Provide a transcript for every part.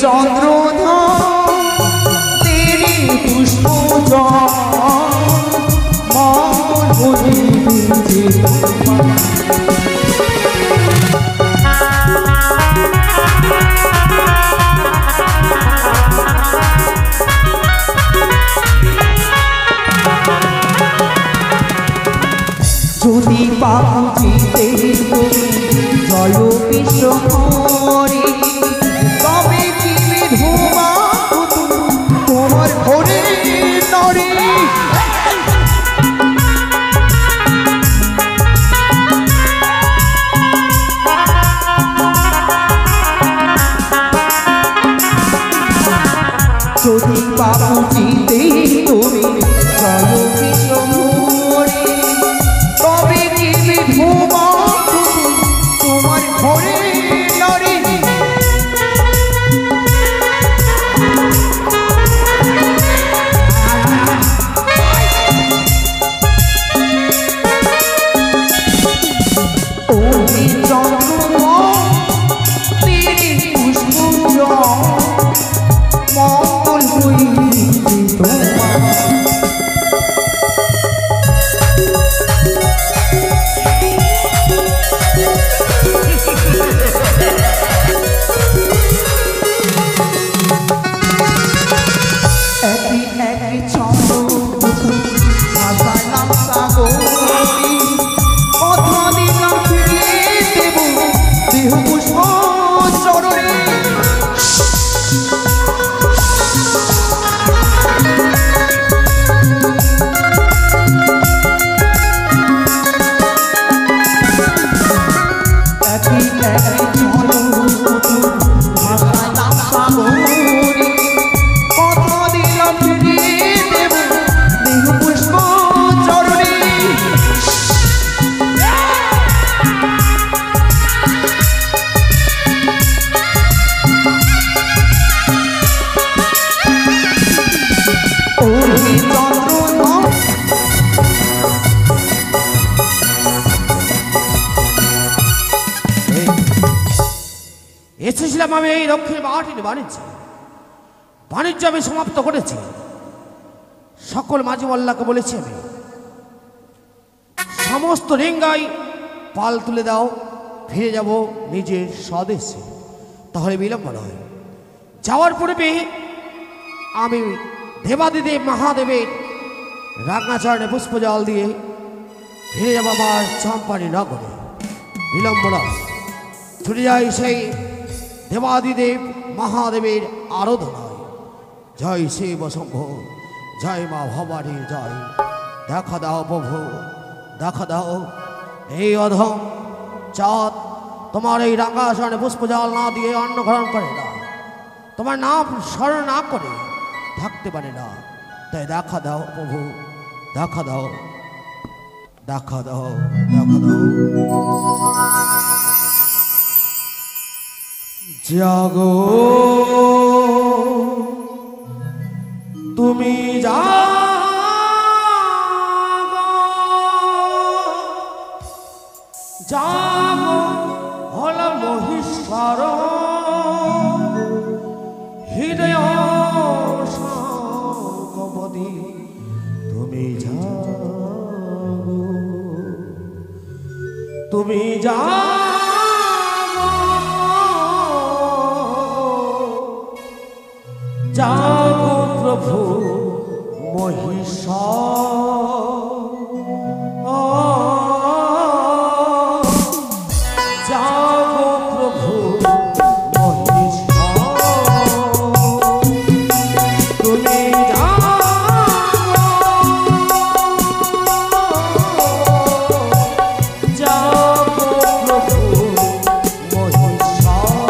चंद्रधर तेरी पुष्प যদি বাপুজিতে জয় বিশ্ব হরি তবে কি ধোমা তোমার ঘরে নরে যদি বাপুজিতে তুমি জয় বিশ্ব হরি তবে কি ধোমা তোমার ঘরে নরে এসেছিলাম আমি এই দক্ষিণ বাহাটির বাণিজ্য আমি সমাপ্ত করেছি। সকল মাঝি মোল্লাকে বলেছি আমি সমস্ত রেঙ্গাই পাল তুলে দাও, ফিরে যাব নিজের স্বদেশে, তাহলে বিলম্ব নয়। যাওয়ার পূর্বে আমি দেবাদিদেব মহাদেবের রাগনাচরণে পুষ্পজল দিয়ে ফিরে যাব আমার চম্পানি নগরে, বিলম্ব নয়। ছুটে যাই সেই দেবাদিদেব মহাদেবের আরাধনায়। জয় শিব শম্ভু, জয় মা ভবানীর জয়। দেখা দাও প্রভু, দেখা দাও এই অধম চাঁদ তোমার এই রাঙ্গাসনে পুষ্পজল না দিয়ে অন্ন গ্রহণ করে না, তোমার নাম স্মরণ না করে থাকতে পারে না। তাই দেখা দাও প্রভু, দেখা দাও, দেখা দাও, দেখা দাও। জাগো তুমি জাগো, জাগো হল মহেশ্বর হৃদয় সকবদি। তুমি জাগো, তুমি জাগো প্রভু মহিষাসুর, জাগো প্রভু মহিষাসুর। তুমি জাগো প্রভু মহিষাসুর।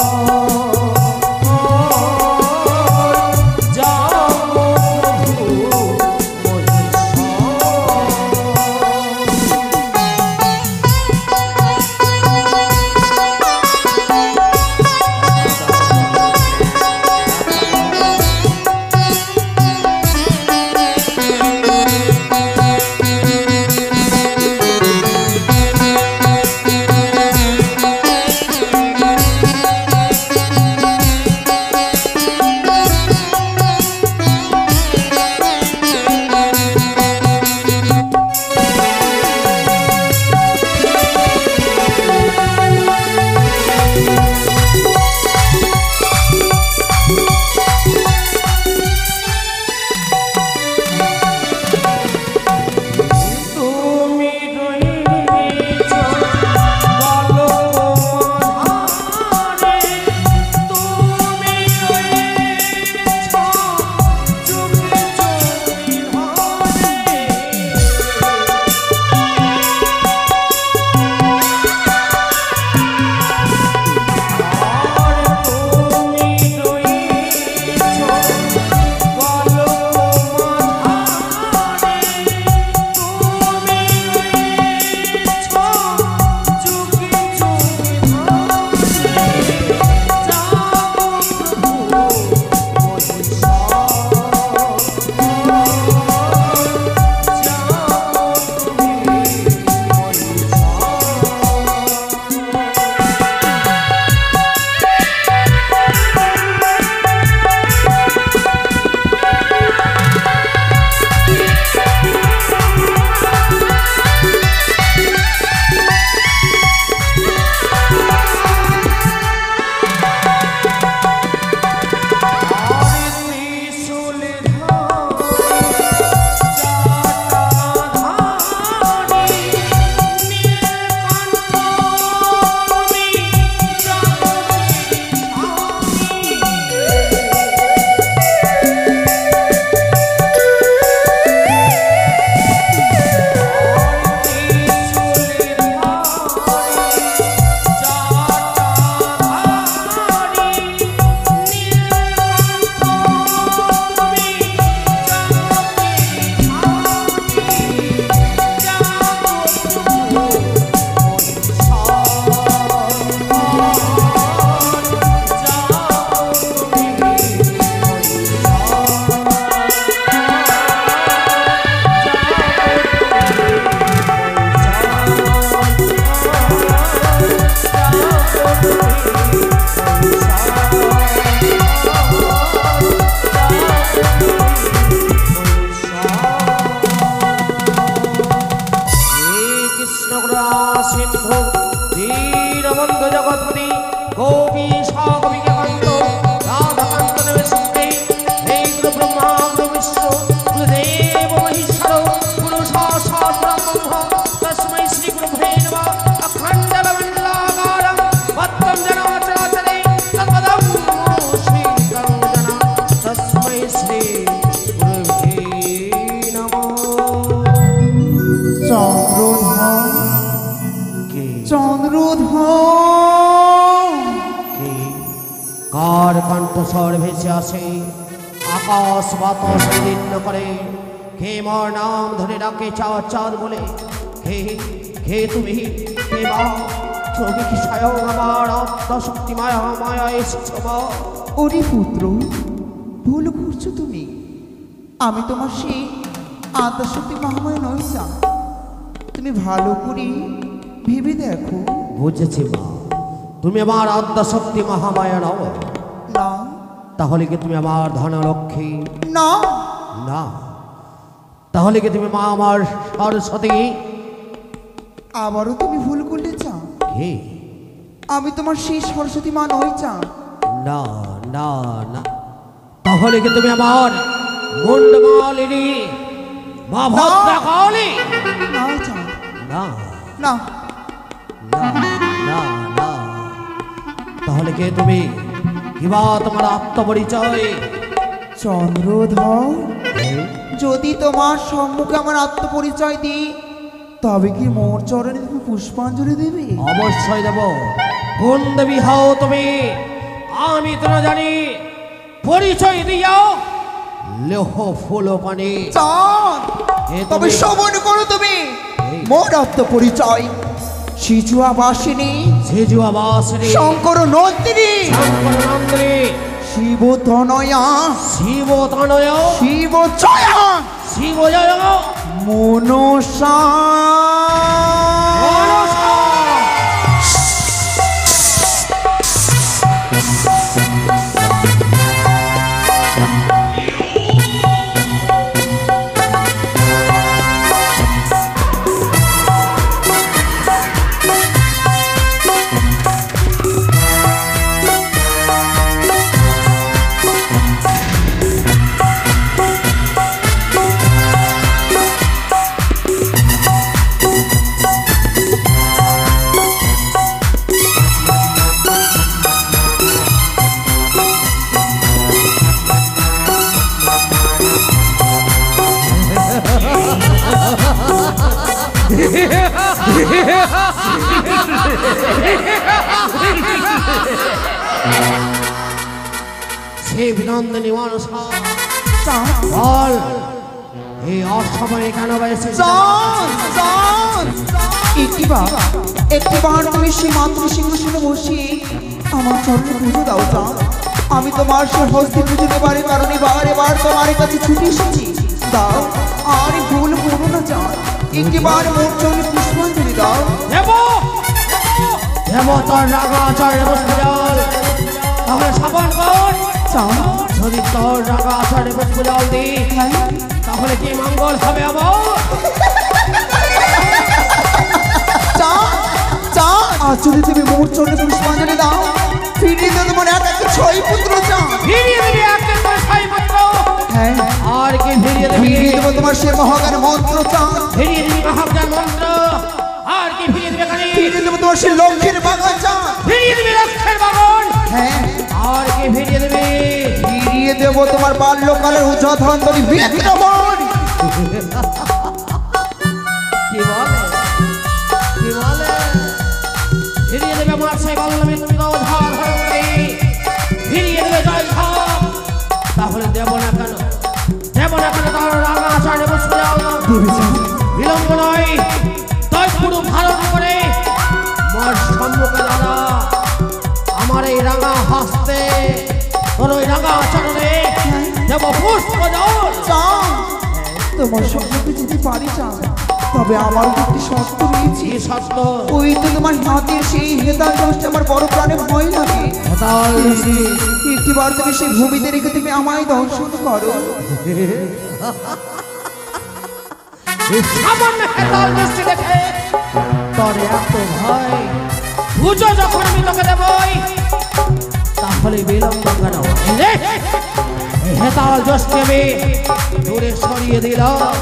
কার কণ্ঠস্বর ভেসে আসে আকাশ বাতাস বিদীর্ণ করে। কে মার নাম ধরে ডাকে চাঁদ চাঁদ বলে। কে কে তুমি, কে মা? তুমি কি স্বয়ং আমার আত্মশক্তি মায়া মায়া এসেছ মা? ওরে পুত্র, ভুল করছো তুমি। আমি তোমার সেই আত্মশক্তি মহামায়া নই চা। তুমি ভালো করে ভেবে দেখো। বুঝেছি মা, তুমি আমার আদ্যাশক্তি মহামায়া নও। না। তাহলে কি তুমি আমার ধনলক্ষ্মী? না। না। তাহলে কি তুমি মা আমার সরস্বতী? আবারও তুমি ভুল করলে চা। কে? আমি তোমার সেই সরস্বতী মা নই চা। না না না। তাহলে কি তুমি আমার মুন্ডমালিনী মা ভদ্রকালী? না চা। না না। না না না। তাহলে কে তুমি? কিবা তোমার আত্মপরিচয়? চন্দ্রধর, যদি তোমার সম্মুখে আমার আত্মপরিচয় দিই তবে কি মোর চরণে তুমি পুষ্পাঞ্জলি দেবে? অবশ্যই দেব। কোন দেবী হও তুমি আমি তো না জানি। পরিচয় দিও লোহ ফুল পানি। চাঁদ, তবে শ্রবণ করো তুমি মোর আত্মপরিচয়। শিজুয়াবাসিনী, শিজুয়াবাসিনী, শঙ্কর নন্দিনী, শঙ্কর নন্দিনী, শিব তনয়া, শিব তনয়, শিব জয়া, শিব জয়, মনসা। শিবনন্দিনী মনসা, বল এই অসময়ে কেন এসেছিস? একটিবার তুমি সেই মাতৃ সিংহাসনে বসি আমার চরণে পুজো দাও চাঁদ। আমি তোমার সে হস্তে পুজো দেবার কারণে বারে বার তোমার কাছে ছুটে এসেছি। দাও, আর ভুল করো না চাঁদ। একটিবার মোর চরণে পুষ্পাঞ্জলি দাও। দেব দেব তোর রাগা আচার্য পুষ্পজল। তাহলে শ্রবণ কর চাঁদ, যদি তোর রাগা আচার্য পুষ্পজল দিই তাহলে কি মঙ্গল হবে আমার? আজ যদি তুমি মোর চরণে পুষ্পাঞ্জলি দাও ফিরিয়ে দেবো তোমার এক একটা ছয় পুত্র চাঁদ। ফিরিয়ে দিবি এক একটা ছয় পুত্র। হ্যাঁ, আর কি ফিরিয়ে দিবি? ফিরিয়ে দেবো তোমার সে মহাজ্ঞান মন্ত্র চাঁদ। ফিরিয়ে দিবি মহাজ্ঞান মন্ত্র। আর কি ফিরিয়ে দিবে? ফিরিয়ে দেবো তোমার সে লক্ষ্যের বাগান চাঁদ। ফিরিয়ে দিবি লক্ষ্যের বাগান। হ্যাঁ, আর কি ফিরিয়ে দিবি? ফিরিয়ে দেবো তোমার বাল্যকালের উজ্জধন্তরী বিক্রমণ। কি বলে কি বলে? ফিরিয়ে দেবে আমার সেই বল্লমিত্র ধরণী। ফিরিয়ে দেবে জয় সব। তাহলে দেব না কেন? দেব না কেন? তাহলে রাগা আচার্য পুষ্পজল বিলম্ব নয়। তাই পুরো ধারণ করে মোর সম্মুখে দাঁড়া। আমার এই রাঙা হাসতে তোর ওই রাঙা আচরণে দেব পুষ্পজল। তোমার সম্মুখে যদি পারি চাঁদ, তবে আমার একটি শর্ত রয়েছে। কি শর্ত? ওই তো তোমার হাতের সেই হেতাল দোষটা আমার বড় প্রাণে ভয় লাগে। একটিবার তুমি সেই ভূমিতে রেখে তুমি আমায় দর্শন করো। সামান্য হেতাল দৃষ্টি দেখে তোর এত ভয়? পুজো যখন আমি তোকে দেবই তাহলে বিলম্ব কেন? এই হেতাল দৃষ্টি আমি দূরে সরিয়ে দিলাম।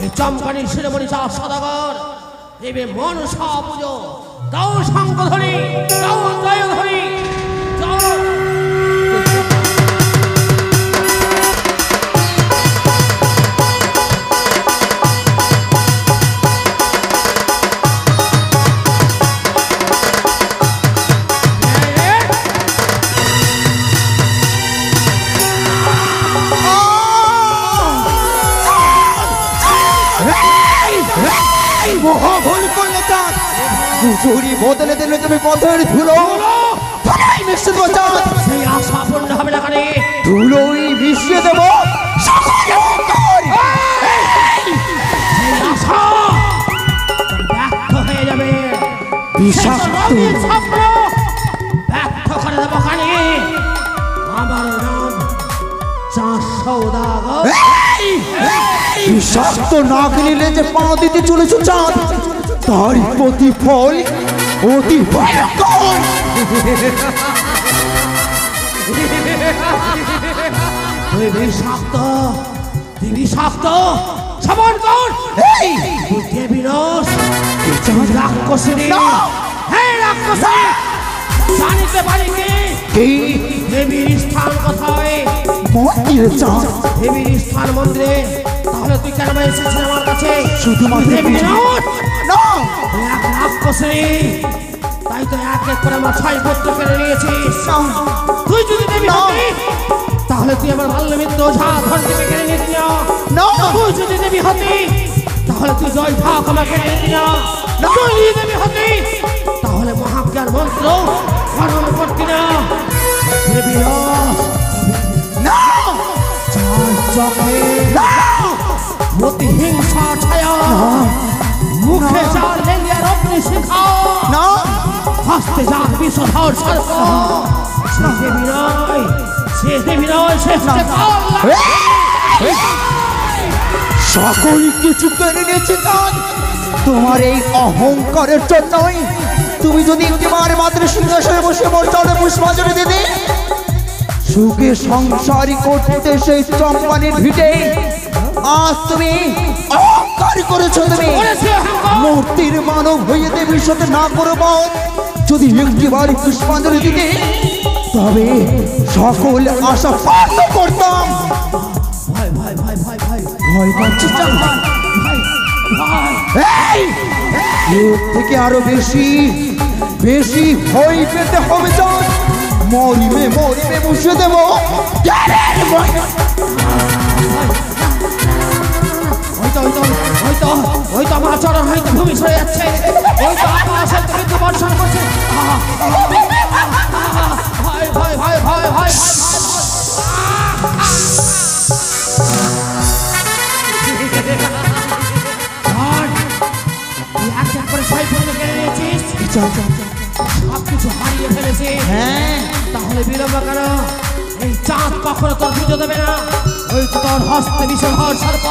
এই চমকানি শিরোমণি চা সদাগর দেবে মনসা পুজো। দাও শঙ্খ ধরি, দাও জয় ধরি, হুজুরি বদলে দিলে তুমি পথের ধুলো ধুলোই মিশিয়ে দেবো চাঁদ সেই আশা পূর্ণ হবে না কানে ধুলোই মিশিয়ে দেবো সকলের অন্তর। সেই আশা ব্যর্থ হয়ে যাবে বিষাক্ত স্বপ্ন ব্যর্থ করে দেবো কানে আমার নাম চাঁদ সওদাগর বিষাক্ত নাক নিলে যে পা দিতে চলেছ চাঁদ তার প্রতিফল অতি ভয়ঙ্কর। তুই বিষাক্ত তুই বিষাক্ত সমান কর তুই দেবীরস রাক্ষসিনী হে রাক্ষসিনী জানিতে পারি কি দেবীর স্থান কোথায় মন্দিরে চাঁদ দেবীর স্থান মন্দিরে তাহলে তুই কেন এসেছিস আমার কাছে শুধুমাত্র দেবীরস না এক রাক্ষসিনী তাই তো এক এক করে আমার 6 পুত্র কেড়ে নিয়েছিস তুই যদি দেবী হতি তাহলে তুই আমার বাল্যমিত্র ঝা ধরতে কেড়ে নিতি না তুই যদি দেবী হতি তাহলে তুই জয় ভাগ আমাকে কেড়ে নিতি না তুই যদি দেবী হতি তাহলে মহাজ্ঞান মন্ত্র স্মরণ করতি না দেবী না চোখে মতি হিংসা ছায়া মুখে চার লেলিয়ার অগ্নি শিখা না হাসতে যান বিষধর সর্প সে দেবী নয় সে সকল কিছু কেড়ে নিয়েছে চাঁদ তোমার এই অহংকারের জন্যই। তুমি যদি একটিবার মাত্র সিংহাসনে বসে মোর চরণে পুষ্পাঞ্জলি দিতে সুখে সংসারী করতে সেই চম্পানির ভিটে আজ তুমি অহংকার করেছো। তুমি মূর্তির মানব হয়ে দেবীর সাথে না করব যদি একটিবার পুষ্পাঞ্জলি দিতে তবে সকল আশা পার্থ করতাম। ভাই ভাই ভাই ভাই ভাই ভয় পাচ্ছি চাঁদ এই এর থেকে আরো বেশি বেশি ভয় পেতে হবে চাঁদ মরিবে মরিবে বসে দেবো হয়তো আমার চরণ হয়তো ভূমি সরে যাচ্ছে হয়তো আকাশ হয়তো কিন্তু বর্ষণ করছে ভয় ভয় ভয় ভয় ভয় এক করে 6 পুত্র কেড়ে নিয়েছিস সব কিছু হারিয়ে ফেলেছে হ্যাঁ তাহলে বিলম্ব কেন এই চাঁদ কখনো তোর পুজো দেবে না ওই তো তোর হস্তে বিষধর সর্প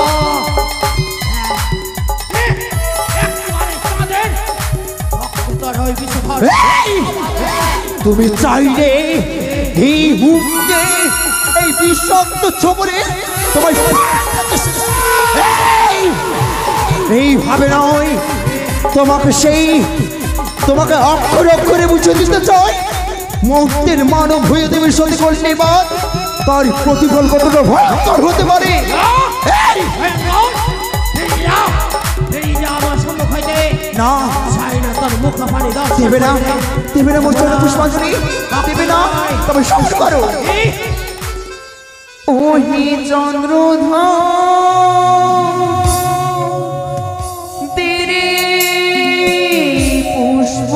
তুমি চাইলে এই হুমকে এই বিষাক্ত ছবরে তোমায় এইভাবে নয় তোমাকে অক্ষর অক্ষরে বুঝে দিতে চাই মুক্তির মানব হয়ে দেবীর সাথে করলে বাদ তার প্রতিফল কতটা ভয়ঙ্কর হতে পারে। না দেবে না দেবে না মোর চরণে পুষ্পাঞ্জলি দেবে না তবে সঙ্গে করো ওহি চন্দ্রধর তেরে পুষ্প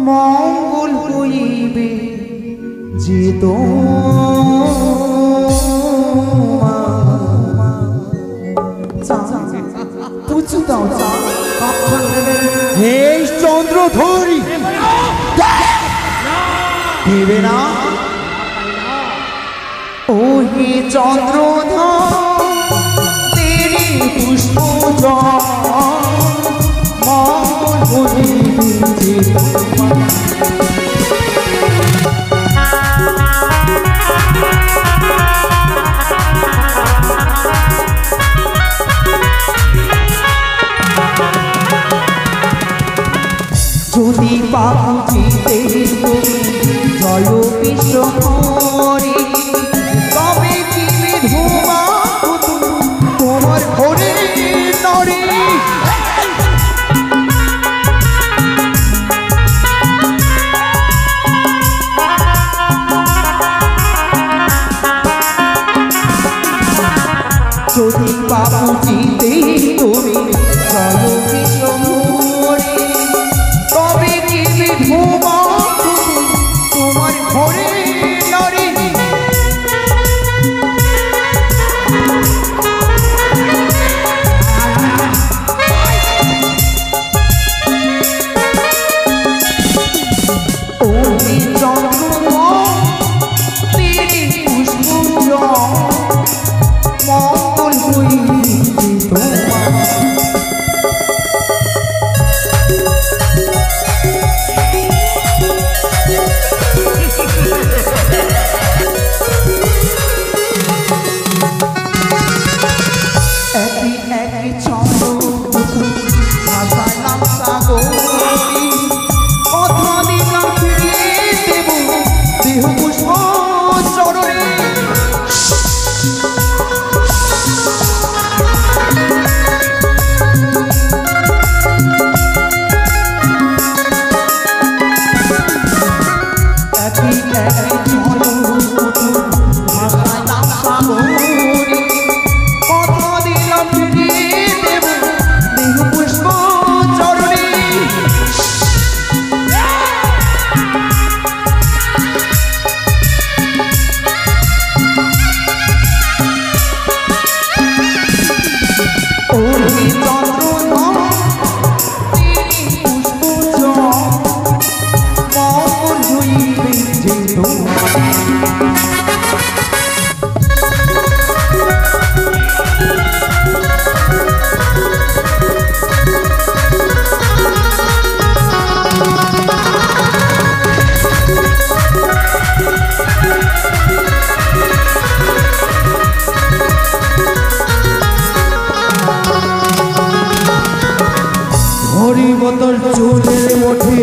মঙ্গল হইবে যে তো পুজো দাও হে চন্দ্রধরি দেবে না ও হে চন্দ্রধর তেরি পুষ্প মঙ্গল হইবে যদি পাখিতে জয় বিশ্ব হরি তবে কি ধুমা তোমার ঘরে নরে যদি পাখিতে শুনিব তোর চুলের মুঠে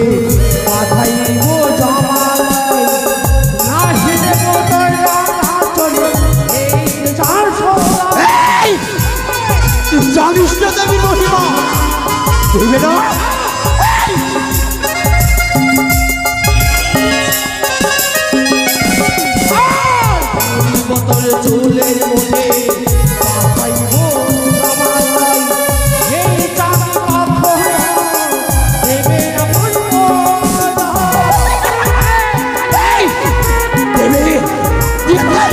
পাঠাইব জামাই না হিদেব তোর চলে এই চার তুই জানিস না দেবীর মহিমা দেবে না তোর চুলের মুঠে পাঠাইব জামাই এই চার দেবে না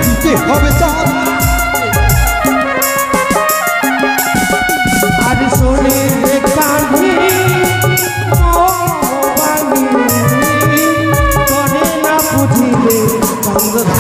দিতে হবে চাঁদ আর শোনে কাঁধি করে না বুঝিলে চন্দ্রধর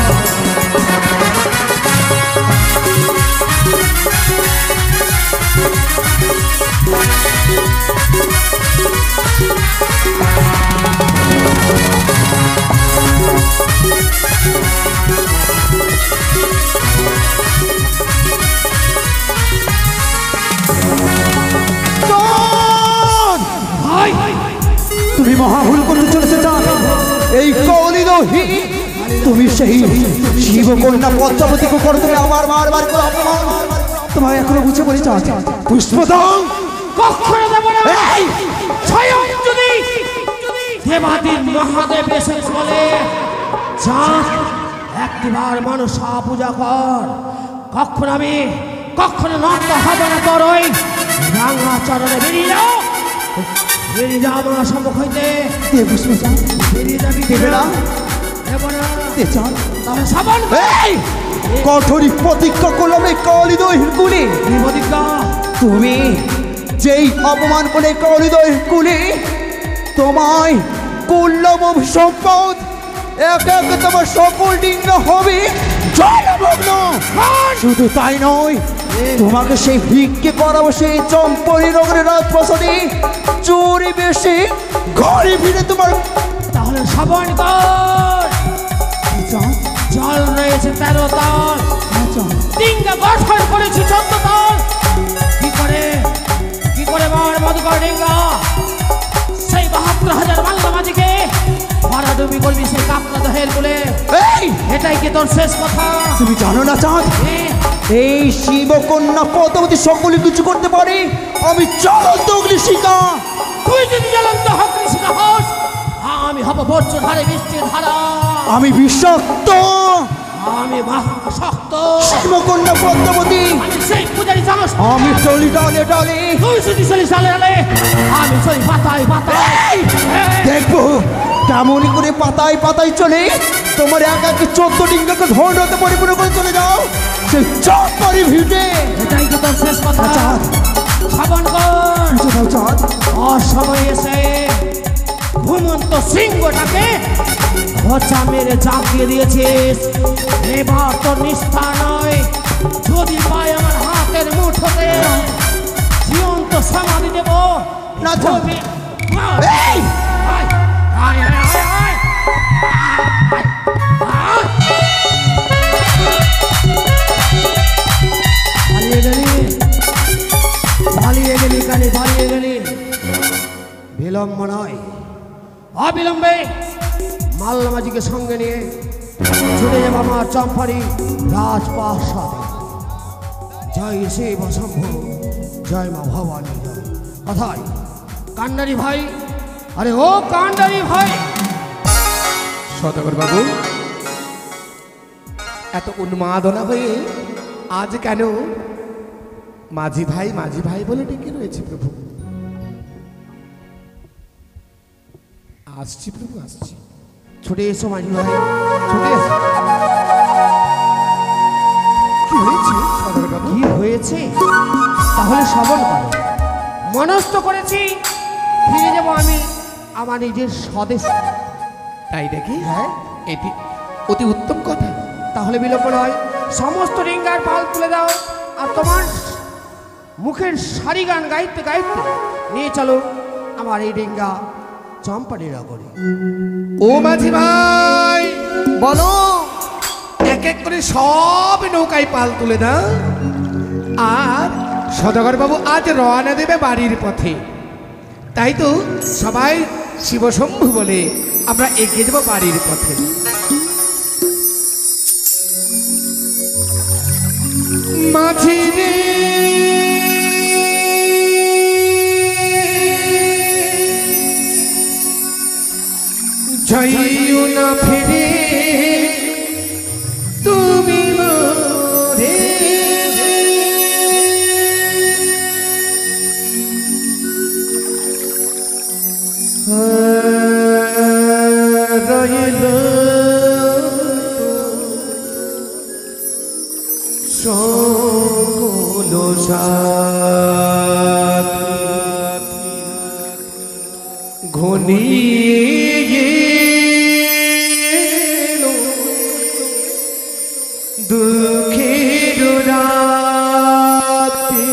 তুমি মহাভুল করতে চলেছে চাঁদ এই কলিদহি তুমি সেই শিবকন্যা পদ্মাবতীকে করো তুমি আমার বারবার করে অপমান তোমায় এখনো বুঝে বলি চাঁদ পুষ্পদং কখনো দেব না স্বয়ং যদি দেবাদির মহাদেব এসে বলে চাঁদ একটিবার মানুষ পূজা কর কখনো নত হবে না তোর ওই রাঙা চরণে বেরিয়ে যাও আমার সম্মুখ হইতে বেরিয়ে যাবি দেবে না দেব না চাঁদ তাহলে সাবন কঠোরী প্রতিজ্ঞা করলাম এই কলিদহির কুলে প্রতিজ্ঞা তুমি যেই অপমান করে কলিদহির কুলে তোমায় কুল্লভ সম্পদ এক এক তোমার সকল ডিঙ্গ হবে জলমগ্ন শুধু তাই নয় তোমাকে সেই ভিক্ষে করাবো সেই চম্পরি নগরের রাজপ্রাসাদে চোরে বেশি ঘরে ফিরে তোমার তাহলে শ্রবণ কর জল রয়েছে 13 তল ডিঙ্গা গঠন করেছি 14 তল কি করে মার মধুকর ডিঙ্গা সেই 72,000 মাল্লা মাঝিকে মারা ডুবি করবি সেই কাপড়া দহের বলে এটাই কি তোর শেষ কথা তুমি জানো না চাঁদ এই শিবকন্যা পদ্মাবতী সকলে কিছু করতে পারে আমি চলন্ত অগ্নিশিখা তুই যদি জ্বলন্ত অগ্নিশিখা হস আমি হব বর্জ্য ধারে বৃষ্টির ধারা আমি বিষাক্ত আমি মহাশক্ত শিবকন্যা পদ্মাবতী আমি সেই পূজারি জানোস আমি চলি ডালে ডালে তুই যদি চলি চালে আলে আমি চলি পাতায় পাতায় দেখবো কেমনই করে পাতায় পাতায় চলে তোমার এক এক 14 ডিঙ্গাকে ধর্ণতে পরিপূর্ণ করে চলে যাও সেই চম্পরি ভিটে এটাই তো তোর শেষ কথা চাঁদ শ্রবণ কর চাঁদ অসময় এসে ঘুমন্ত সিংহটাকে খোঁচা মেরে চাপিয়ে দিয়েছিস এবার তোর নিষ্ঠা নয় যদি পাই আমার হাতের মুঠোতে জীবন্ত সমাধি দেব না ছবি এই পালিয়ে গেলি বিলম্ব নয় অবিলম্বে মাল্লামাজিকে সঙ্গে নিয়ে ছুটে যাব আমার চম্পারি রাজপ্রাসাদে জয় শিব শম্ভু জয় মা ভবানী জয় কথায় কান্ডারি ভাই আরে ও কান্ডারি ভাই সদাগর বাবু এত উন্মাদনা হয়ে আজ কেন মাঝি ভাই বলে ডেকে রয়েছে প্রভু আসছি প্রভু আসছি ছুটে এসো মাঝি ভাই ছুটে এসো কি হয়েছে সদাগর বাবু কি হয়েছে তাহলে শ্রবণ করো মনস্থ করেছি ফিরে যাব আমি আমার নিজের স্বদেশ তাই দেখি হ্যাঁ এটি অতি উত্তম কথা তাহলে বিলম্ব নয় সমস্ত রিঙ্গার পাল তুলে দাও আর তোমার মুখের সারি গান গাইতে গাইতে নিয়ে চলো আমার এই রিঙ্গা চম্পানি নগরে ও মাঝি ভাই বলো এক এক করে সব নৌকায় পাল তুলে দাও আর সদাগর বাবু আজ রওনা দেবে বাড়ির পথে, তাই তো সবাই শিবশম্ভু বলে আমরা এগিয়ে যাবো বাড়ির পথে। মাঝি রে যাইও না ফিরে তুমি মোরে, রইল সকল সাথী ঘনিয়ে এলো দুঃখের রাতে,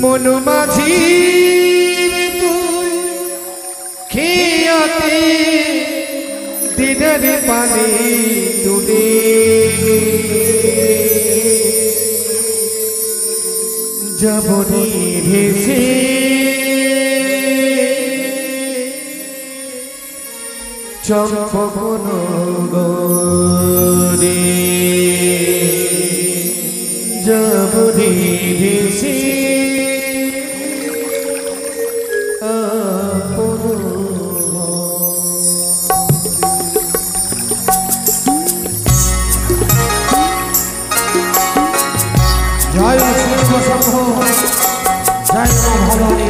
মন মাঝি তুই খেয়াতে দিনের পানি তুলে যাবনি ভেসে চম্পকন গরে, যাবনি ভেসে জয় শিবশম্ভু, জয় মা ভবানী।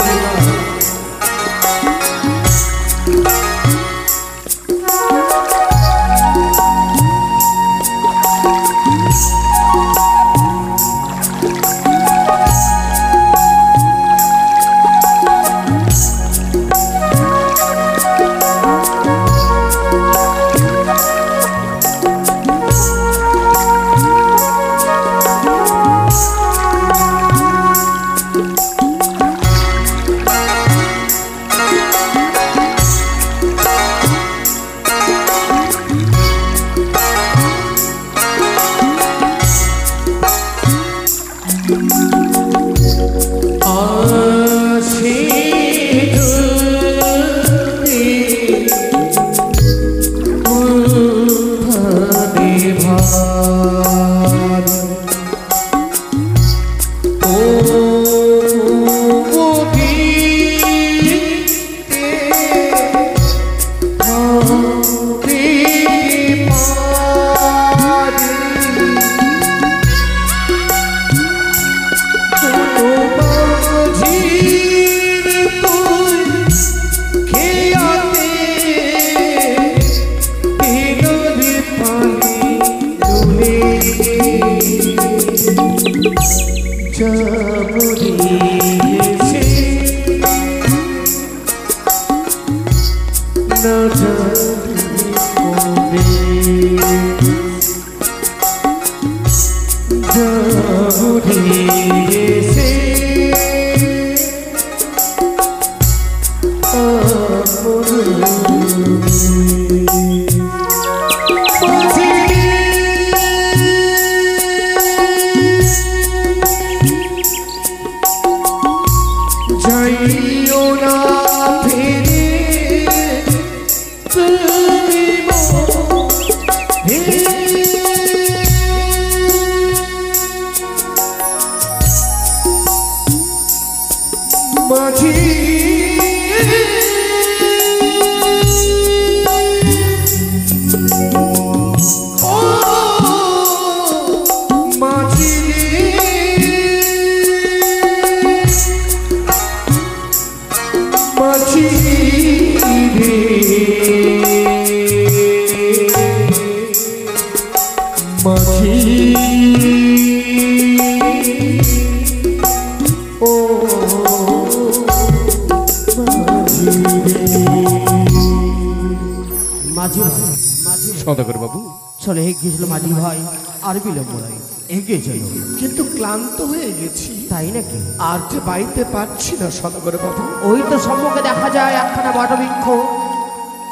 সদাগর বাবু চলে এগিয়েছিল মাঝি ভাই, আর বিলম্ব নাই, এগিয়ে চলো। কিন্তু ক্লান্ত হয়ে গেছি, তাই নাকি? আর যে বাইতে পারছি না সদাগর বাবু। ওই তো সম্মুখে দেখা যায় একখানা বটবৃক্ষ,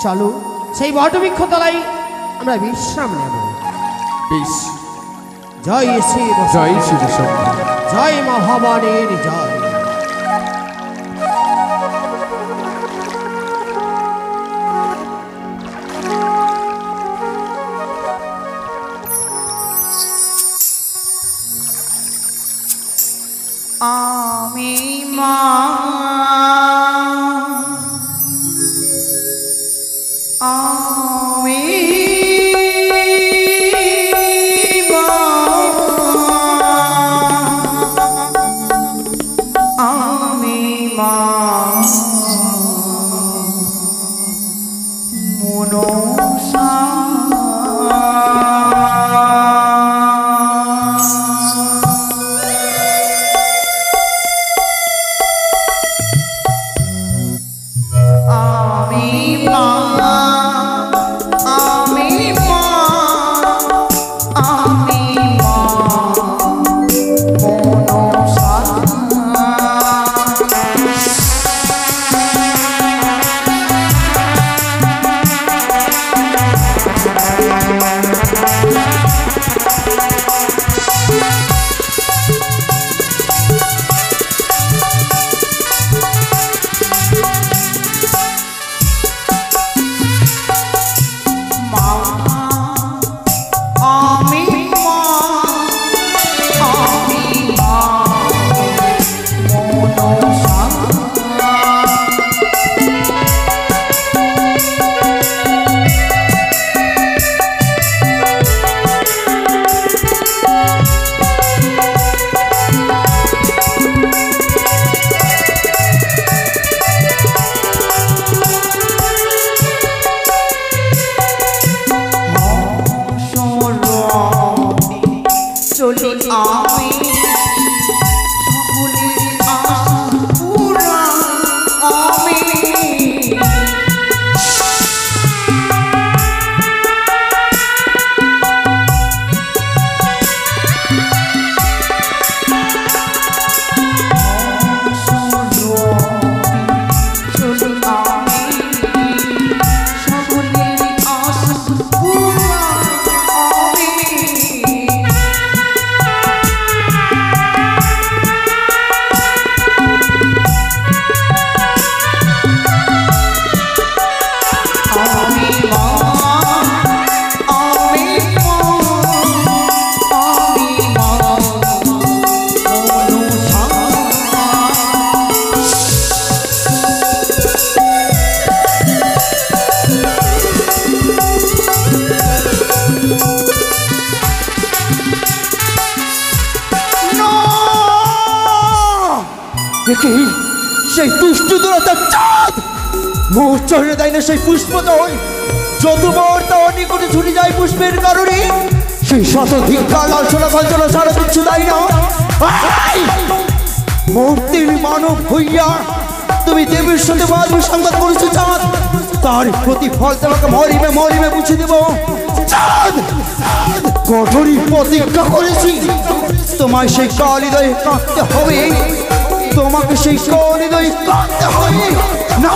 চলো সেই বটবৃক্ষ তলায় আমরা বিশ্রাম নেব। বেশ, জয় শিব জয় শিব শম্ভু। জয় মা ভবানীর জয়। আমি মা আমি মা আমি মা মনসা সেই দুষ্ট দুরাচার চাঁদ মোর চরণে দেয় না সেই পুষ্পদল, যতবার তার নিকটে ছুটে যায় পুষ্পের কারণে সেই শতধিক্কার লালসনা ফালসনা সারা কিছু দেয় না। মূর্তির মানব হইয়া তুমি দেবীর সাথে বাদুর সংবাদ করেছো চাঁদ, তার প্রতিফল তোমাকে মরিবে মরিবে বুঝে দেব। চাঁদ কঠোরই প্রতিজ্ঞা করেছি, তোমায় সেই কালিদয়ে কাঁদতে হবে, তোমাকে সেই কালিদয়ে কাঁদতে হবে না।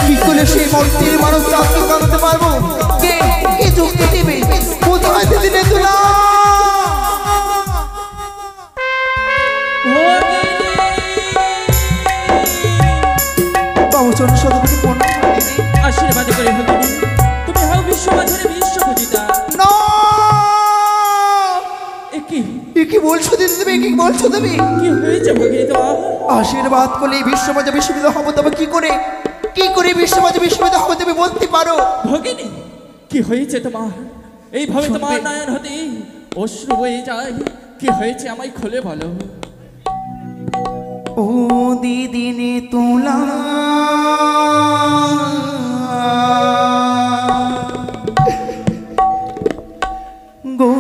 কি করে সেই মূর্তির মানব চাঁদকে কাঁদতে পারবো? কে যুক্তি দেবে? কোথায় দিদি তুলা আশীর্বাদ করে ভগিনী, তুমি হও বিশ্ববাজারে বিশ্বপূজিতা। না, কি বলছো দিদি তুমি? কি বলছো তুমি? কি হয়েছে ভগিনী তোমার? আশীর্বাদ করলে বিশ্ববাজে বিশ্ববিদ্যালয় হবো, তবে কি করে বিশ্ববাজে বিশ্ববিদ্যালয় হবো তুমি বলতে পারো? ভগিনী কি হয়েছে তোমার? এইভাবে তোমার নয়ন হতে অশ্রু বয়ে যায়, কি হয়েছে আমায় খুলে বলো। ও দিদিনে তোলা গো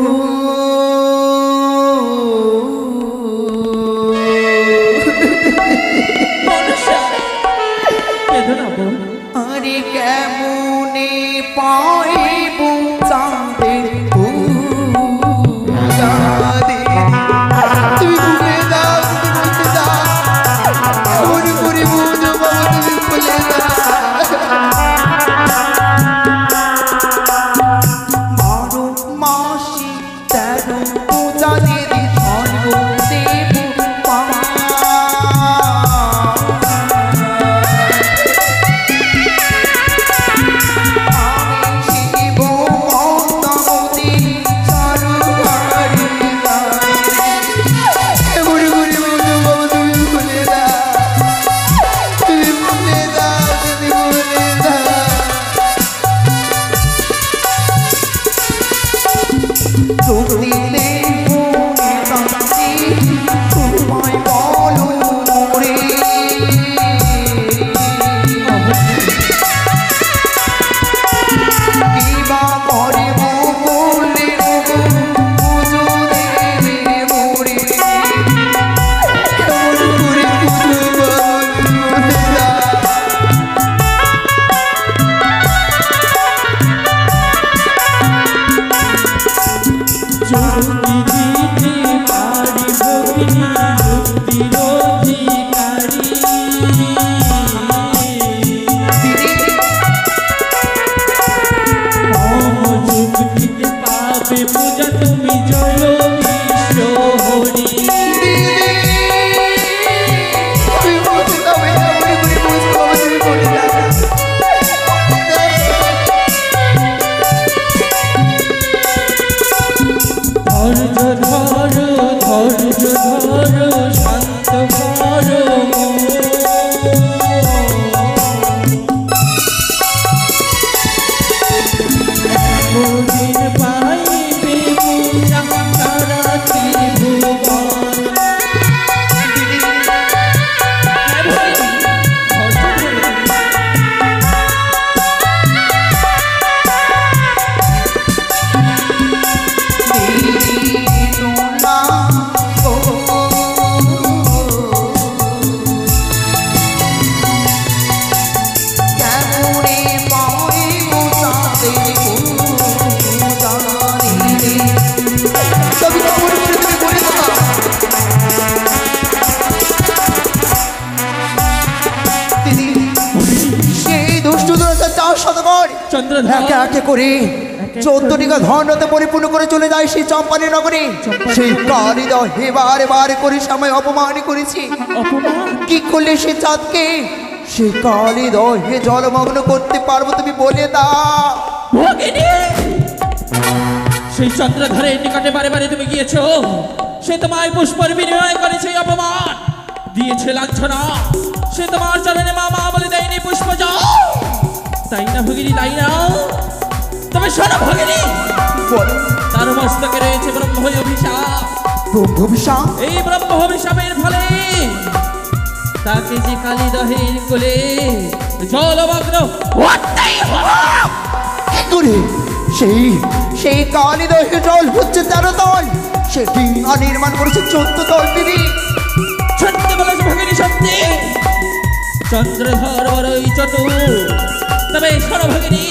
আরে কেমনে পাইব চাঁদের তুমি ভুলে দাও, তুমি ভুলে দাও, মনে করে বুঝো বাবা, তুমি ভুলে দাও। মুক্তির অধিকারী। মম যুক্তিতে পাবে পূজা তুমি জয় বিশ্ব হরি। ধৈর্য ধর শান্ত কর একদিন পাইবে পূজা তারা ত্রিভুবন। একে একে করে 14টিকা ধনতে পরিপূর্ণ করে চলে যায় সেই চম্পানী নগরে। সেই কালিদয় এবার এবার করে সময় অপমান করেছি। কি করলে সে চাঁদকে সে কালিদয় জলমগ্ন করতে পারবো তুমি বলে দাও। সেই চন্দ্রধরের নিকটে বারে বারে তুমি গিয়েছো, সে তোমায় পুষ্পের বিনিময় করেছে অপমান দিয়েছে লাঞ্ছনা। সে তোমার চরণে মা মা বলে দেয়নি পুষ্প যাও, তাই না ভগিনী তাই না? তবে শোনো ভগিনী, তার মস্তকে রয়েছে ব্রহ্ম অভিশাপ। অভিশাপ? এই ব্রহ্ম অভিশাপের ফলে তাকে যে কালিদহের কোলে জলমগ্ন হতেই হবে। কি করে সেই সেই কালিদয় জল হচ্ছে 13 তল, সেটি নির্মাণ করেছে 14 তল। দিদি সত্যি বলেছে ভগিনী, সত্যি। চন্দ্রধর বড়ই চতুর। তবে শোনো ভগিনী,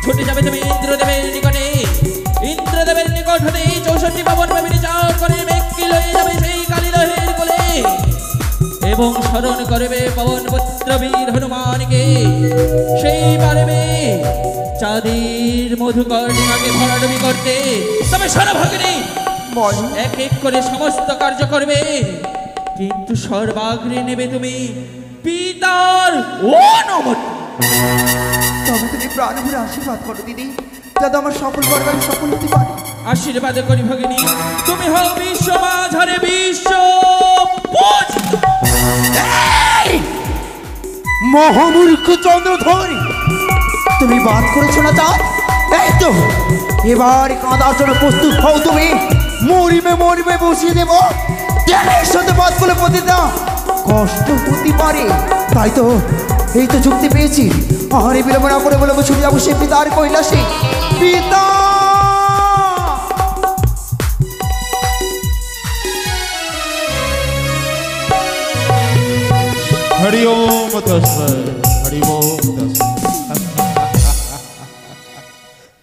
ছুটে যাবে তুমি ইন্দ্রদেবের নিকটে। ইন্দ্রদেবের নিকট হতে 64 পাবন ভাবিনী চার করে ব্যক্তি লয়ে যাবে সেই কালিদহের কোলে এবং স্মরণ করবে পবন পুত্র বীর হনুমানকে। সেই পারবে চাঁদের মধুকর্ণিমাকে ভরাডুবি করতে। তবে শোনো ভগিনী, এক এক করে সমস্ত কার্য করবে, কিন্তু সর্বাগ্রে নেবে তুমি পিতার অনুমতি। তবে তুমি প্রাণ ভরে আশীর্বাদ করো দিদি, যাতে আমার সফল করবে, আমি সফল হতে পারি। আশীর্বাদ করি ভগিনী, তুমি হও বিশ্ব মাঝারে বিশ্ব পূজিত। মহামূর্খ চন্দ্রধর, তুমি বাদ করেছো না চাঁদ? এই তো এবার কাঁদার জন্য প্রস্তুত হও তুমি। মরিবে মরিবে বসিয়ে দেব। জ্ঞানের সাথে বাদ করে প্রতিটা কষ্ট হতে পারে, তাই তো এই তো যুক্তি পেয়েছি। আর বিলম্ব না করে বলবো ছুটে যাবো সে পিতার কৈলাসে। পিতা হরি ওম তস্মৈ হরি ওম তস্মৈ।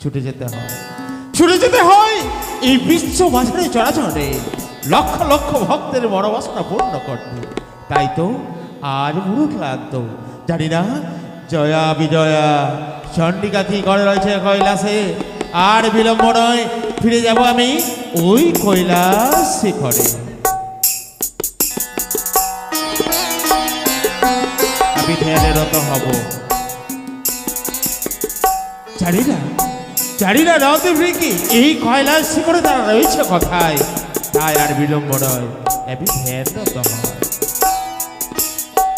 ছুটে যেতে হয়, ছুটে যেতে হয় এই বিশ্ব বাজারে চরাচরে লক্ষ লক্ষ ভক্তের বড় বাসনা পূর্ণ করতে। তাই তো আজ পুরো ক্লান্ত, জানি না জয়া বিজয়া চণ্ডিকা কি করে রয়েছে কৈলাসে। আর বিলম্ব নয়, ফিরে যাব আমি ওই কৈলাস শিখরে। আমি ধ্যানে রত হব। জানি না রথবৃকি এই কৈলাস শিখরে তারা রয়েছে কোথায়। তাই আর বিলম্ব নয়, আমি ধ্যানরত হব।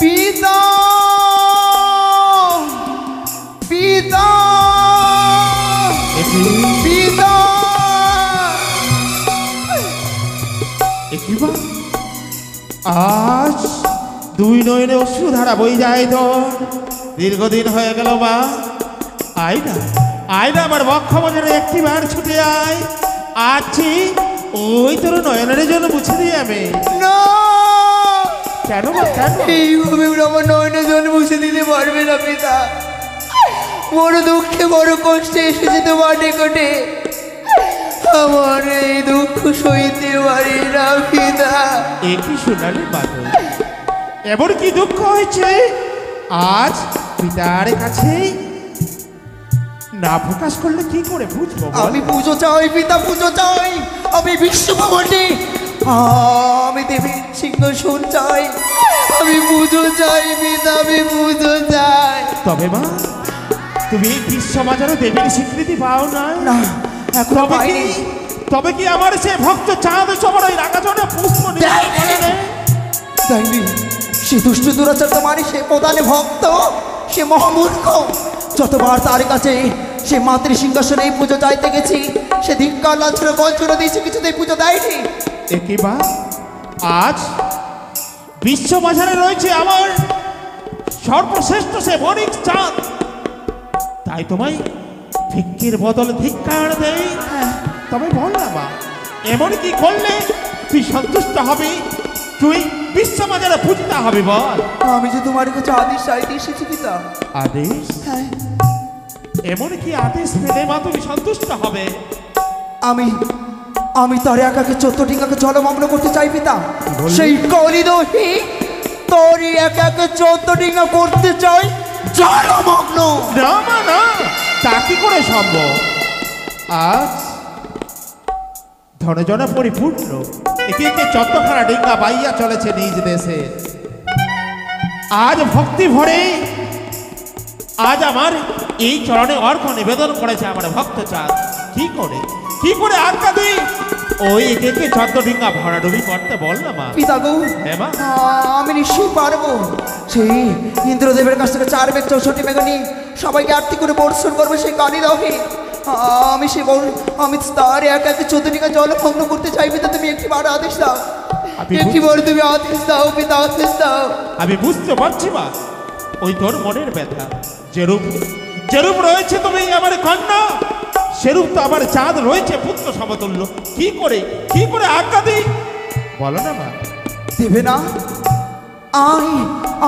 পিতা পিতা পিতা আজ দুই নয়নে অশ্রুধারা বই যায় তোর। দীর্ঘদিন হয়ে গেল মা, আয় না আমার বক্ষ বাজারে একটিবার ছুটে আয়। আছি ওই তোর নয়নের জন্য মুছে দিয়ে আমি। না, কেন মা কেন? এইভাবে আমার নয়নের জন্য মুছে দিতে পারবে না পিতা। বড় দুঃখে বড় কষ্টে এসেছে তোমার নিকটে। আমার এই দুঃখ সইতে পারি না পিতা। একই সোনালি বাদল, এমন কি দুঃখ হয়েছে আজ পিতার কাছে না প্রকাশ করলে কি করে বুঝবো বল? আমি পুজো চাই পিতা, পুজো চাই। আমি বিশ্বভবনে আমি দেবীর সিংহাসন চাই। আমি পুজো চাই পিতা, আমি পুজো চাই। তবে মা, তুমি এই বিশ্ববাজারে দেবীর স্বীকৃতি পাও না? না, এখনো তবে কি পাইনি। তবে কি আমার সে ভক্ত চাঁদ সবার ওই রাগাজনে পুষ্প নিবেদন করে না? দেয়নি। সে দুষ্ট দুরাচার তোমারই সে প্রধানে ভক্ত, সে মহামূর্খ। যতবার তার কাছে সে মাতৃ সিংহাসনে এই পুজো চাইতে গেছি, সে ধিক্কার লাঞ্ছনা গঞ্জনা দিয়েছে, কিছুতেই পুজো দেয়নি। একই বা আজ বিশ্ববাজারে রয়েছে আমার সর্বশ্রেষ্ঠ সে বণিক চাঁদ, তাই তোমায় ভিক্ষির বদলে ধিক্কার দেয়। তবে বল না মা, এমন কি করলে তুই সন্তুষ্ট হবি, তুই বিশ্ববাজারে পুজতে হবে বল? আমি যে তোমার কাছে আদেশ চাইতে এসেছি পিতা। আদেশ? হ্যাঁ, এমন কি আদেশ পেলে মা তুমি সন্তুষ্ট হবে? আমি তার একাকে চোদ্দটিঙ্গাকে জলমগ্ন করতে চাই পিতা। সেই কলিদহি তোরই একাকে চোদ্দটিঙ্গা করতে চাই জলমগ্ন। না মা না, তা কি করে সম্ভব? আজ ধনজনা পরিপূর্ণ একে একে চত্বখানা ডিঙ্গা বাইয়া চলেছে নিজ দেশে। আজ ভক্তি ভরে আজ আমার এই চরণে অর্ঘ নিবেদন করেছে আমার ভক্ত চাঁদ। কি করে আটকা দিই ওই একে একে চত্ব ডিঙ্গা ভরাডুবি করতে বল না মা? পিতা গো, হ্যাঁ মা, আমি নিশ্চয়ই পারবো। সেই ইন্দ্রদেবের কাছ থেকে 4 মেঘ 64 মেঘ নিয়ে সবাইকে আরতি করে বর্ষণ করবো সেই কালীরহে। আমি তার একাকে 14টিকা জলমগ্ন করতে চাই পিতা। তুমি একটিবার আদেশ দাও, একটিবার তুমি আদেশ দাও পিতা, আদেশ দাও। আমি বুঝতে পারছি মা, ওই তোর মনের ব্যথা। যেরূপ রয়েছে তুমি আমার কন্যা, সেরূপ তো আমার চাঁদ রয়েছে পুত্র সমতুল্য। কি করে আজ্ঞা দিই বলো না মা? দেবে না?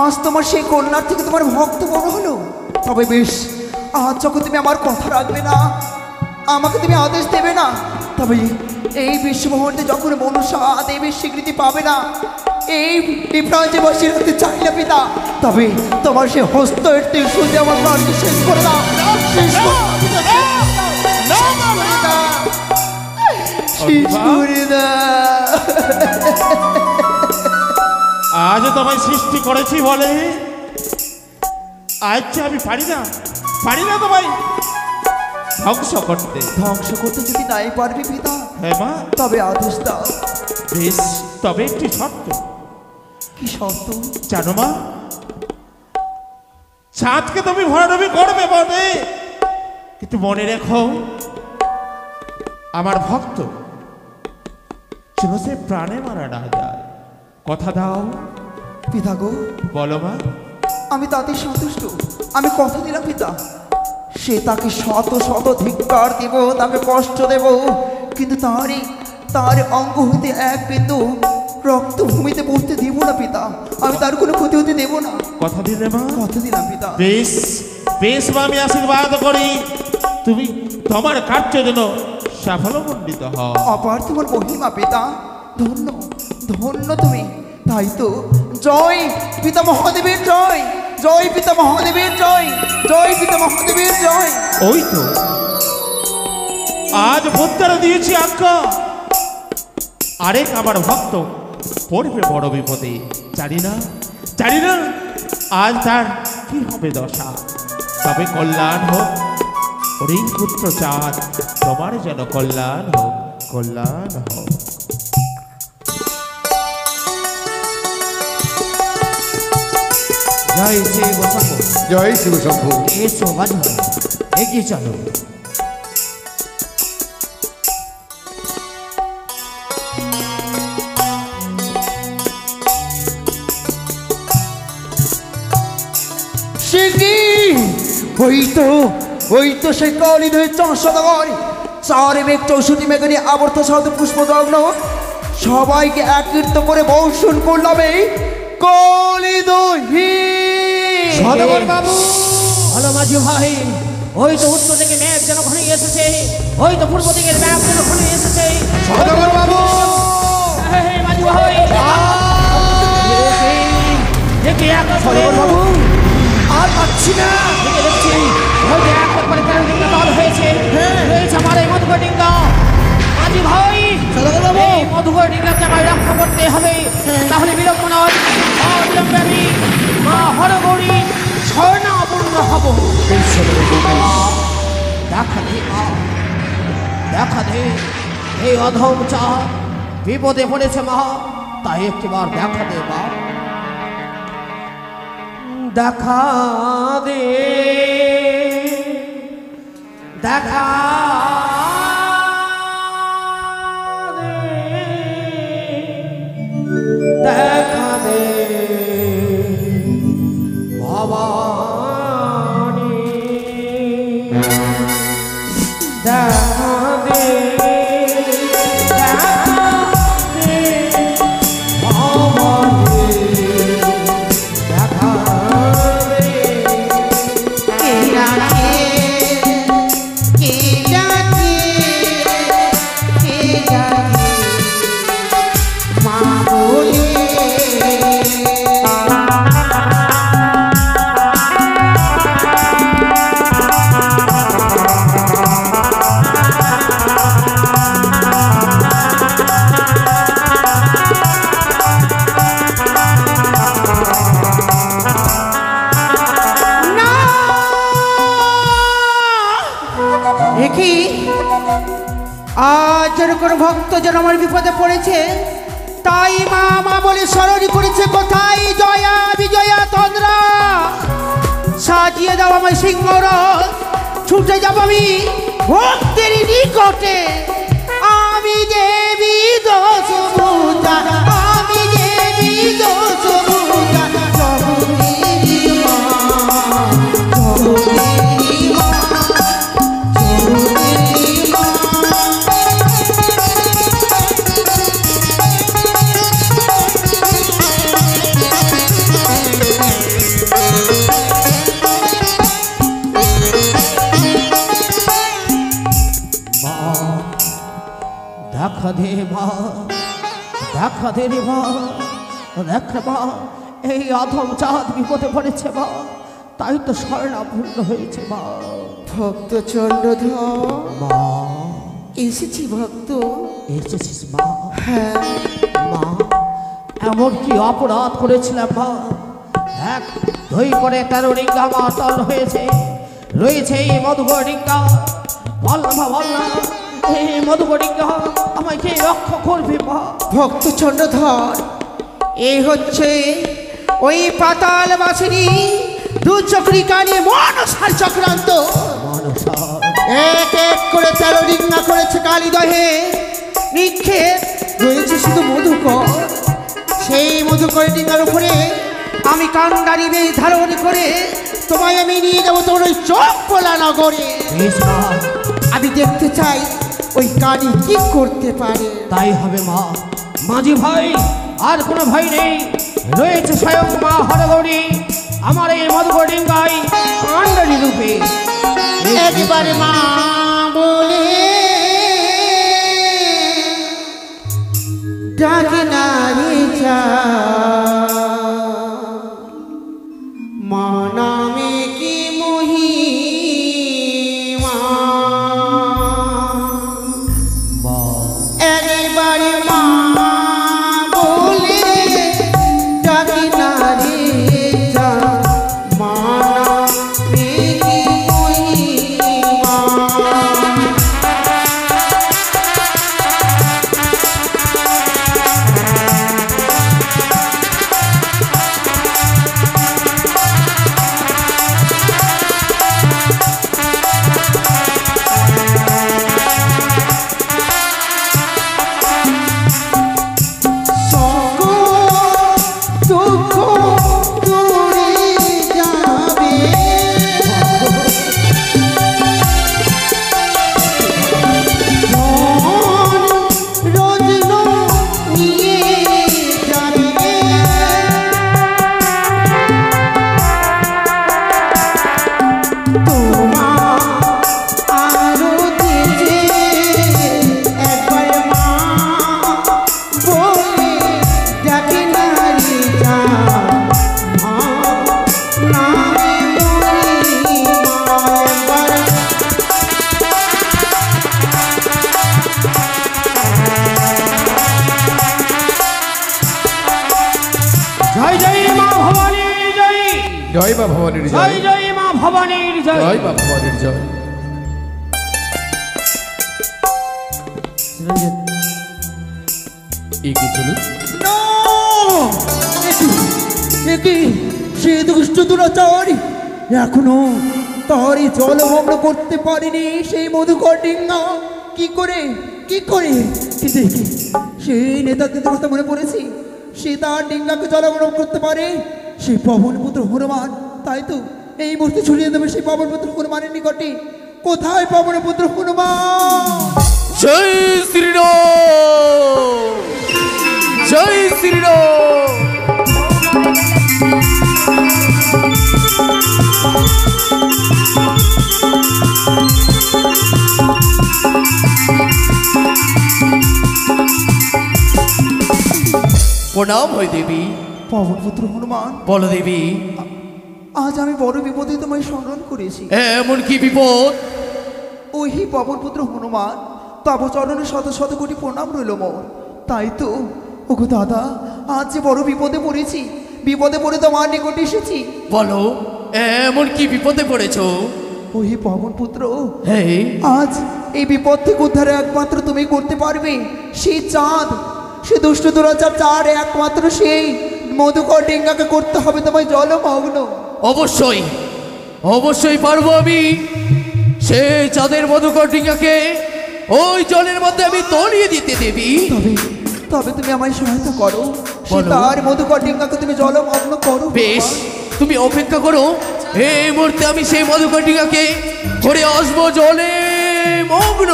আজ তোমার সেই কন্যার থেকে তোমার ভক্ত বড় হলো। তবে বেশ, আজ যখন তুমি আমার কথা রাখবে না, আমাকে তুমি আদেশ দেবে না, তবে এই বিশ্বভবনে যখন মনুষ্য দেবীর স্বীকৃতি পাবে না, এই বিভ্রাঞ্চে বসে রাখতে চাই না পিতা, তবে তোমার সে হস্ত ত্রিশূল দিয়ে আমার প্রাণকে শেষ করে দাও। শেষ করে দাও। আজ তোমায় সৃষ্টি করেছি বলে আজ আমি পারি না তোমায় ধ্বংস করতে যদি নাই পারবি পিতা, হ্যাঁ মা, তবে আদেশ দাও। বেশ, তবে একটি শর্ত। কি শর্ত? জানো মা, চাঁদকে তুমি ভরাডুবি করবে বলে, কিন্তু মনে রেখো আমার ভক্ত যেন সে প্রাণে মারা না যায়। কথা দাও। পিতা গো, বলো মা। আমি তাতে সন্তুষ্ট। আমি কথা দিলাম পিতা, সে তাকে শত শত ধিক্কার দেব, তাকে কষ্ট দেব, কিন্তু তার অঙ্গ হইতে এক বিন্দু রক্ত ভূমিতে পড়তে দিব না পিতা। আমি তার কোনো ক্ষতি হতে দেব না। কথা দিলে মা? কথা দিলাম পিতা। বেশ মা, আমি আশীর্বাদ করি তুমি তোমার কার্য যেন সাফল্যমণ্ডিত হও। অপার তোমার মহিমা পিতা, ধন্য ধন্য তুমি। তাই তো জয় পিতা মহাদেবের জয়, জয় পিতা মহাদেবের জয়, জয় পিতা মহাদেবের জয়। ওই তো আজ প্রত্যারা দিয়েছি আজ্ঞা, আরেক আমার ভক্ত পড়বে বড় বিপদে। জানি না আজ তার কি হবে দশা। তবে কল্যাণ হোক ওরে পুত্র চাঁদ, তোমার যেন কল্যাণ হোক। জয় শ্রী বসন্ত। জয় শিব শম্ভু। এসো বাজু, এগিয়ে চলো। ওই তো সে কালী ধরে 4 মেঘ 64 মেঘ নিয়ে আবর্ত শত পুষ্পযজ্ঞ সবাইকে একত্রিত করে বর্ষণ করলাম এই কলিদহি। বাবু, ভালো মাঝি ভাই, ওই তো উত্তর থেকে মেঘ যেন ঘনিয়ে এসেছে, ওই তো পূর্ব দিকের মেঘ যেন ঘনিয়ে এসেছে। সদাগর বাবু এই মাঝি ভাই, দেখি একটা সদাগর বাবু আর পাচ্ছি না। দেখে দেখছি ওই যে এক করে তেরো ডিঙ্গা দল হয়েছে, রয়েছে আমার এই মধুকর ডিঙ্গা। মাঝি ভাই, এই মধুকর ডিঙ্গাকে আমায় রক্ষা করতে হবে, তাহলে বিলম্ব নয়, অবিলম্বে আমি মা হরগৌরী স্বর্ণাপূর্ণ হব। দেখা দে মা, দেখা দে, এই অধম চা বিপদে পড়েছে মা, তাই একটিবার দেখা দে মা, দেখা দে, দেখা দে, দেখা দে ভবানী, দেখা দে, দেখা দে ভবানী, দেখা দে। কে ডাকে, কে ডাকে, কে ডাকে মা বলে। দেখি আজ যেরকম ভক্ত যেন আমার বিপদে পড়েছে, তাই মা মা বলে স্মরণ করেছে। কোথায় জয়া বিজয়া তন্দ্রা, সাজিয়ে দাও আমার সিংহরথ, ছুটে যাব আমি ভক্তের নিকটে। আমি দেবী দশভূজা, আমি দেবী দশভূজা, জগতেরি মা, জগতেরি মা, জগতেরি মা। দেখা দে মা, দেখা দে রে মা, দেখ মা, এই অধম চাঁদ বিপদে পড়েছে মা, তাই তো স্বর্ণাপূর্ণ হয়েছে মা। ভক্ত চন্দ্রধর মা এসেছি ভক্ত। এসেছিস মা? হ্যাঁ মা এমন কি অপরাধ করেছিলাম মা? এক দুই করে 13 ডিঙ্গা মাতাল হয়েছে, রয়েছে এই মধুকর ডিঙ্গা। বল না মা, বল না, এই মধুকর ডিঙ্গা আমায় কে রক্ষা করবে মা? ভক্ত চন্দ্রধর, এই হচ্ছে ওই পাতাল বাসিনী দুচক্রিকা নিয়ে মনসার চক্রান্ত। মনসা এক এক করে 13 ডিঙ্গা করেছে কালীদহে নিক্ষেপ, রয়েছে শুধু মধুকর। সেই মধুকর ডিঙ্গার উপরে আমি কান্ডারি বেশ ধারণ করে তোমায় আমি নিয়ে যাবো তোমার ওই চম্পলা নগরে। বেশ মা, আমি দেখতে চাই ওই কালী কি করতে পারে। তাই হবে মা। মাঝি ভাই, আর কোনো ভাই নেই, রয়েছে স্বয়ং মা হরগৌরী আমার এই মধুকর ডিঙ্গায় কাণ্ডারি রূপে। একবারে মা বলে ডাকে নারী চা, মা নামে কি মহিমা। মা একবারে মা বলে ডাকে নারী চা, মা নামে কি মহিমা। তোমার জয় জয় মা ভবানীর জয়, জয় মা ভবানীর জয় জয়, জয় মা ভবানীর জয়। জয় মা ভবানীর জয়। এগিয়ে চলুন। সে দুষ্ট দুরাচার এখনো তারই জলমগ্ন করতে পারেনি সেই মধুকর ডিঙ্গা। কি করে কিন্তু সেই নেতাদের কথা মনে পড়েছি, সে তার ডিঙ্গাকে জলমগ্ন করতে পারে সেই পবনপুত্র হনুমান। তাই তো এই মুহূর্তে ছড়িয়ে দেবে সেই পবনপুত্র হনুমানের নিকটে। কোথায় পবনপুত্র হনুমান? জয় শ্রীরাম, জয় শ্রীরাম। প্রণাম হয় দেবী। পবনপুত্র হনুমান, বলো দেবী, আজ আমি বড় বিপদে তোমায় স্মরণ করেছি। এমন কি বিপদ? ওই পবনপুত্র হনুমান, তব চরণে শত শত কোটি প্রণাম রইল মোর। তাই তো ওগো দাদা, আজ যে বড় বিপদে পড়েছি, বিপদে পড়ে তোমার নিকটে এসেছি। বলো, এমন কি বিপদে পড়েছো? ওই পবনপুত্র, হ্যাঁ, আজ এই বিপদ থেকে উদ্ধারে একমাত্র তুমি করতে পারবে। সেই চাঁদ, সে দুষ্ট দুরাচার চাঁদ, একমাত্র সেই মধুকর ডিঙ্গাকে করতে হবে তোমায় জলমগ্ন। অবশ্যই অবশ্যই পারবো আমি। সেই চাঁদের মধুকর ডিঙ্গাকে ওই জলের মধ্যে আমি তলিয়ে দিতে দেবী। তবে তবে তুমি আমায় সহায়তা করো, সে বলো। তার মধুকর ডিঙ্গাকে তুমি জলমগ্ন করো। বেশ, তুমি অপেক্ষা করো। এই মুহূর্তে আমি সেই মধুকর ডিঙ্গাকে করে আসবো জলে মগ্ন।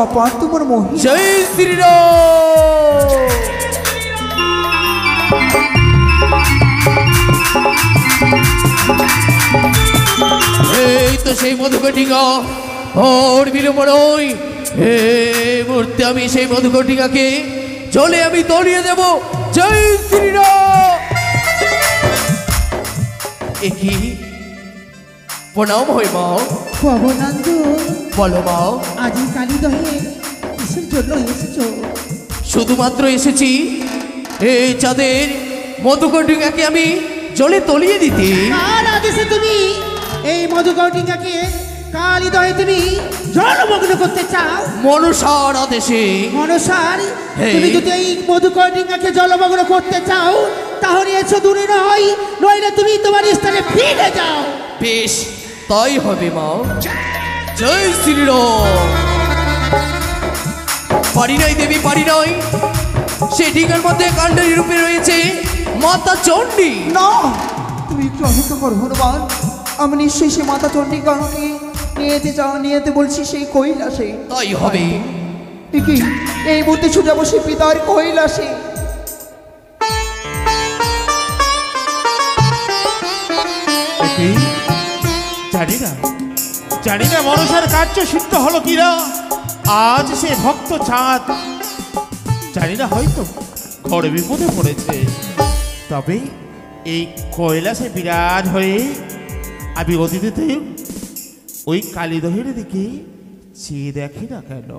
অপার তোমার মহিমা। জয় শ্রীরাম। এই তো সেই মধুকর ডিঙ্গা, ওর বিলম্ব নয়। এই মুহূর্তে আমি সেই মধুকর ডিঙ্গাকে জলে আমি তলিয়ে দেব। জয় শ্রীরাম। একি প্রণাম হয় মা। পবনন্দ, বলো মা। আজ এই কালীদহে কিসের জন্য এসেছো? শুধুমাত্র এসেছি এই চাঁদের মধুকর ডিঙ্গাকে আমি জলে তলিয়ে দিতে। কার আদেশে তুমি এই মধুকৌটিকাকে কালীদহে তুমি জলমগ্ন করতে চাও? মনসার আদেশে। মনসার, হে। তুমি যদি এই মধুকৌটিকাকে জলমগ্ন করতে চাও তাহলে এসো দূরে নইলে তুমি তোমার স্থানে ফিরে যাও। বেশ, তাই হবে মা। জয় শ্রীরাম। পারি নাই দেবী, পারি নাই। সেই ডিঙ্গার মধ্যে কাণ্ডারি রূপে রয়েছে মাতা চণ্ডী। না, তুমি একটু অপেক্ষা করো হনুমান। আমি নিশ্চয়ই সে মাতা চণ্ডীকাকে নিয়ে যেতে বলছি সেই কৈলাসে। তাই হবে। কি এই মুহূর্তে ছুটে যাবো সেই পিতার কৈলাসে। একি? জানি না মনসার কার্য সিদ্ধ হলো কিনা। আজ সে ভক্ত চাঁদ জানি না, হয়তো ঘরে বিপদে পড়েছে। তবে এই কৈলাসে বিরাজ হয়ে আমি অতীতে ওই কালীদহের দিকে চেয়ে দেখি না কেন।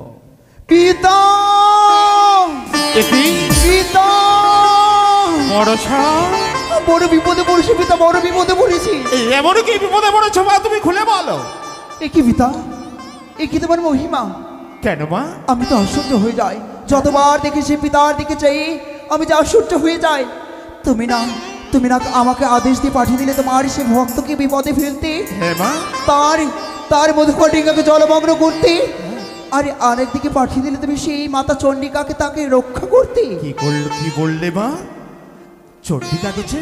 পিতা, একি? পিতা, মনসা, বড় বিপদে পড়েছি পিতা, বড় বিপদে পড়েছি। এমন কি বিপদে পড়েছো মা? তুমি খুলে বলো। কি পিতা, কি তোমার মহিমা? কেন মা? আমি তো আশ্চর্য হয়ে যাই, যতবার দেখি সে পিতার দিকে চাই আমি যে আশ্চর্য হয়ে যাই। তুমি না আমাকে আদেশ দিয়ে পাঠিয়ে দিলে তোমার সে ভক্তকে বিপদে ফেলতে, হ্যাঁ মা। তার মধুকর ডিঙ্গাকে জলমগ্ন করতে, আর আরেকদিকে পাঠিয়ে দিলে তুমি সেই মাতা চণ্ডিকাকে তাকে রক্ষা করতে। কি বললে মা? চণ্ডিকা গেছে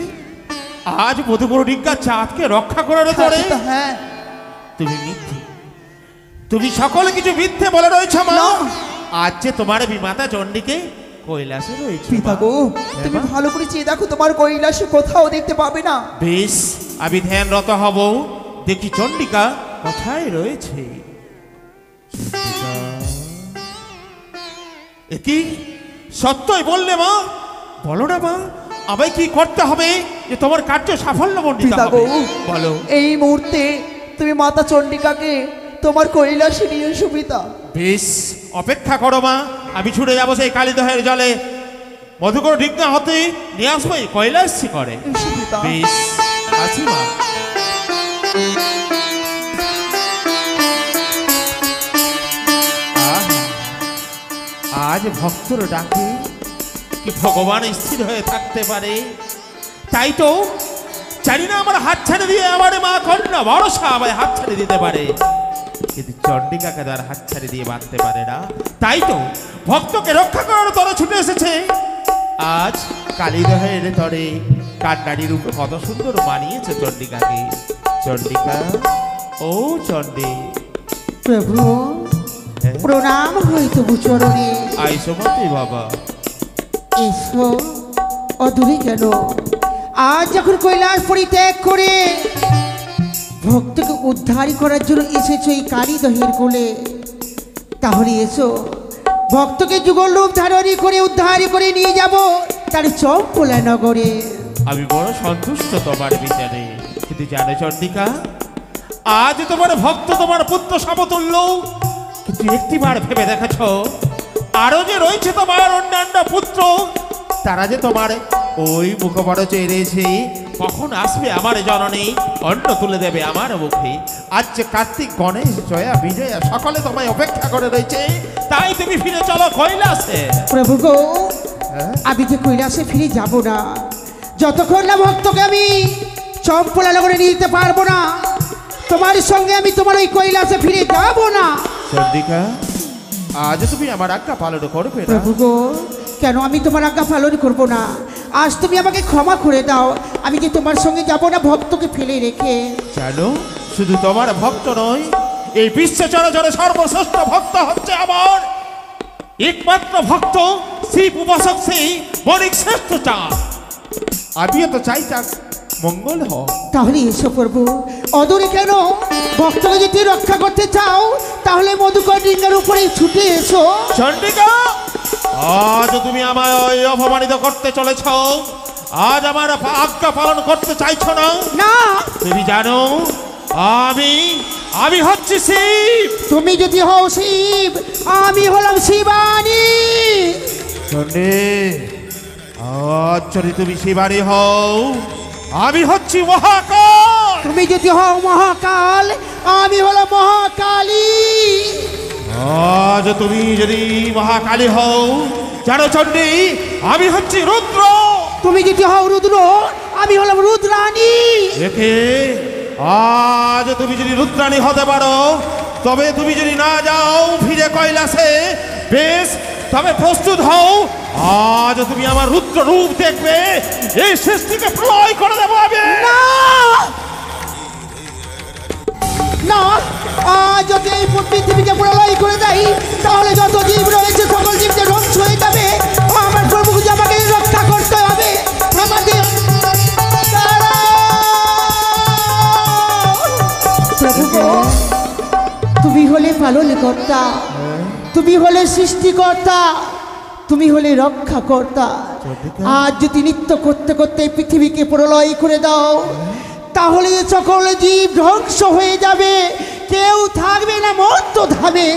আজ মধুকর ডিঙ্গা চাঁদকে রক্ষা করার পরে? হ্যাঁ, তুমি সকলে কিছু মিথ্যে বলে রয়েছ মা। না। আজ যে তোমার বিমাতা চণ্ডীকে কৈলাসে রয়েছে পিতা মা। গো, হ্যাঁ তুমি মা। ভালো করে চেয়ে দেখো, তোমার কৈলাসে কোথাও দেখতে পাবে না। বেশ, আমি ধ্যানরত হব, দেখি চণ্ডিকা কোথায় রয়েছে। চণ্ডিকা, এ কি সত্যই বললে মা? বলো না মা, আমায় কি করতে হবে যে তোমার কার্য সাফল্য মণ্ডিত পিতা হবে? গো, বলো। এই মুহূর্তে তুমি মাতা চণ্ডিকাকে তোমার কৈলাসে নিয়ে এসো পিতা। বেশ, অপেক্ষা করো মা, আমি ছুটে যাবো সেই কালীদহের জলে। মধুকর ডিগনা হতে নিয়ে আসবো এই কৈলাসী করে। এসো পিতা। বেশ আসি মা। আজ ভক্তর ডাকে কি ভগবান স্থির হয়ে থাকতে পারে? তাই তো জানি না আমার হাত ছেড়ে দিয়ে আমার মা কন্যা ভরসা আমায় হাত ছেড়ে দিতে পারে, কিন্তু চণ্ডিকাকে তার হাত ছেড়ে দিয়ে বাঁধতে পারে না। তাই তো ভক্তকে রক্ষা করার তরে ছুটে এসেছে। আজ কালীদহের তরে কান্নাড়ি রূপে কত সুন্দর মানিয়েছে চণ্ডিকাকে। চণ্ডিকা, ও চণ্ডী। প্রভু হ্যাঁ? প্রণাম হই তবু চরণে। আইসো মতে বাবা। এসো অদূরে কেন? আজ যখন কৈলাস পরিত্যাগ করে ভক্তকে উদ্ধার করার জন্য এসেছো এই কালীদহের কোলে, তাহলে এসো ভক্তকে যুগল রূপ ধারণ করে উদ্ধার করে নিয়ে যাব তার চম্পলা নগরে। আমি বড় সন্তুষ্ট তোমার বিচারে, কিন্তু জানো চণ্ডিকা, আজ তোমার ভক্ত তোমার পুত্র সমতুল্য, কিন্তু একটিবার ভেবে দেখেছ আরো যে রয়েছে তোমার অন্যান্য পুত্র, তারা যে তোমার ওই মুখপড় চেয়ে রয়েছে, কখন আসবে আমার জননী অন্ন তুলে দেবে আমার মুখে। আজ যে কার্তিক, গণেশ, জয়া, বিজয়া সকলে তোমায় অপেক্ষা করে রয়েছে, তাই তুমি ফিরে চলো কৈলাসে। প্রভু গো, আমি যে কৈলাসে ফিরে যাব না যতক্ষণ না ভক্তকে আমি চম্পলা নগরে নিয়ে যেতে পারবো না, তোমার সঙ্গে আমি তোমার ওই কৈলাসে ফিরে যাব না। চণ্ডিকা, আজ তুমি আমার আজ্ঞা পালন করবে না? প্রভু গো, কেন আমি তোমার আজ্ঞা পালন করব না? আজ তুমি আমাকে ক্ষমা করে দাও, আমি যে তোমার সঙ্গে যাব না ভক্তকে ফেলে রেখে। জানো, শুধু তোমার ভক্ত নয়, এই বিশ্ব চরাচরে সর্বশ্রেষ্ঠ ভক্ত হচ্ছে আমার একমাত্র ভক্ত শিব উপাসক সেই বণিক শ্রেষ্ঠ চাঁদ। আমিও তো চাই তার মঙ্গল হোক। তাহলে এসো প্রভু, অদূরে কেন? ভক্তকে যদি রক্ষা করতে চাও তাহলে মধুকর ডিঙ্গার উপরে ছুটে এসো। চণ্ডিকা, আজ তুমি আমায় অপমানিত করতে চলেছ, আজ আমার আজ্ঞা পালন করতে চাইছো না। না, তুমি জানো আমি হচ্ছি শিব। তুমি যদি হও শিব, আমি হলাম শিবানী। চণ্ডী, আজ যদি তুমি শিবানী হও, আমি হচ্ছি মহাকাল। তুমি যদি হও মহাকাল, আমি হলাম মহাকালী। আজ তুমি যদি মহাকালী হও, জানো চণ্ডী, আমি হচ্ছি রুদ্র। তুমি যদি হও রুদ্র, আমি হলাম রুদ্রাণী। একে আজ তুমি যদি রুদ্রাণী হতে পারো, তবে তুমি যদি না যাও ফিরে কৈলাসে, বেশ তবে প্রস্তুত হও। আজ তুমি আমার রুদ্র রূপ দেখবে, এই সৃষ্টিকে প্রলয় করে দেবো আমি। না না, আজ যদি এই পৃথিবীকে প্রলয় করে দেয়, তাহলে যত জীব রয়েছে সকল জীবকে ধ্বংস হয়ে যাবে। আমার প্রভুকে যে আমাকে রক্ষা করতে হবে। আমাদের প্রভু গো, তুমি হলে পালনকর্তা, তুমি হলে সৃষ্টিকর্তা, তুমি হলে রক্ষাকর্তা। আজ যদি নৃত্য করতে করতে এই পৃথিবীকে প্রলয় করে দাও, তাহলে সকল জীব ধ্বংস হয়ে যাবে, কেউ থাকবে না মর্ত ধামে।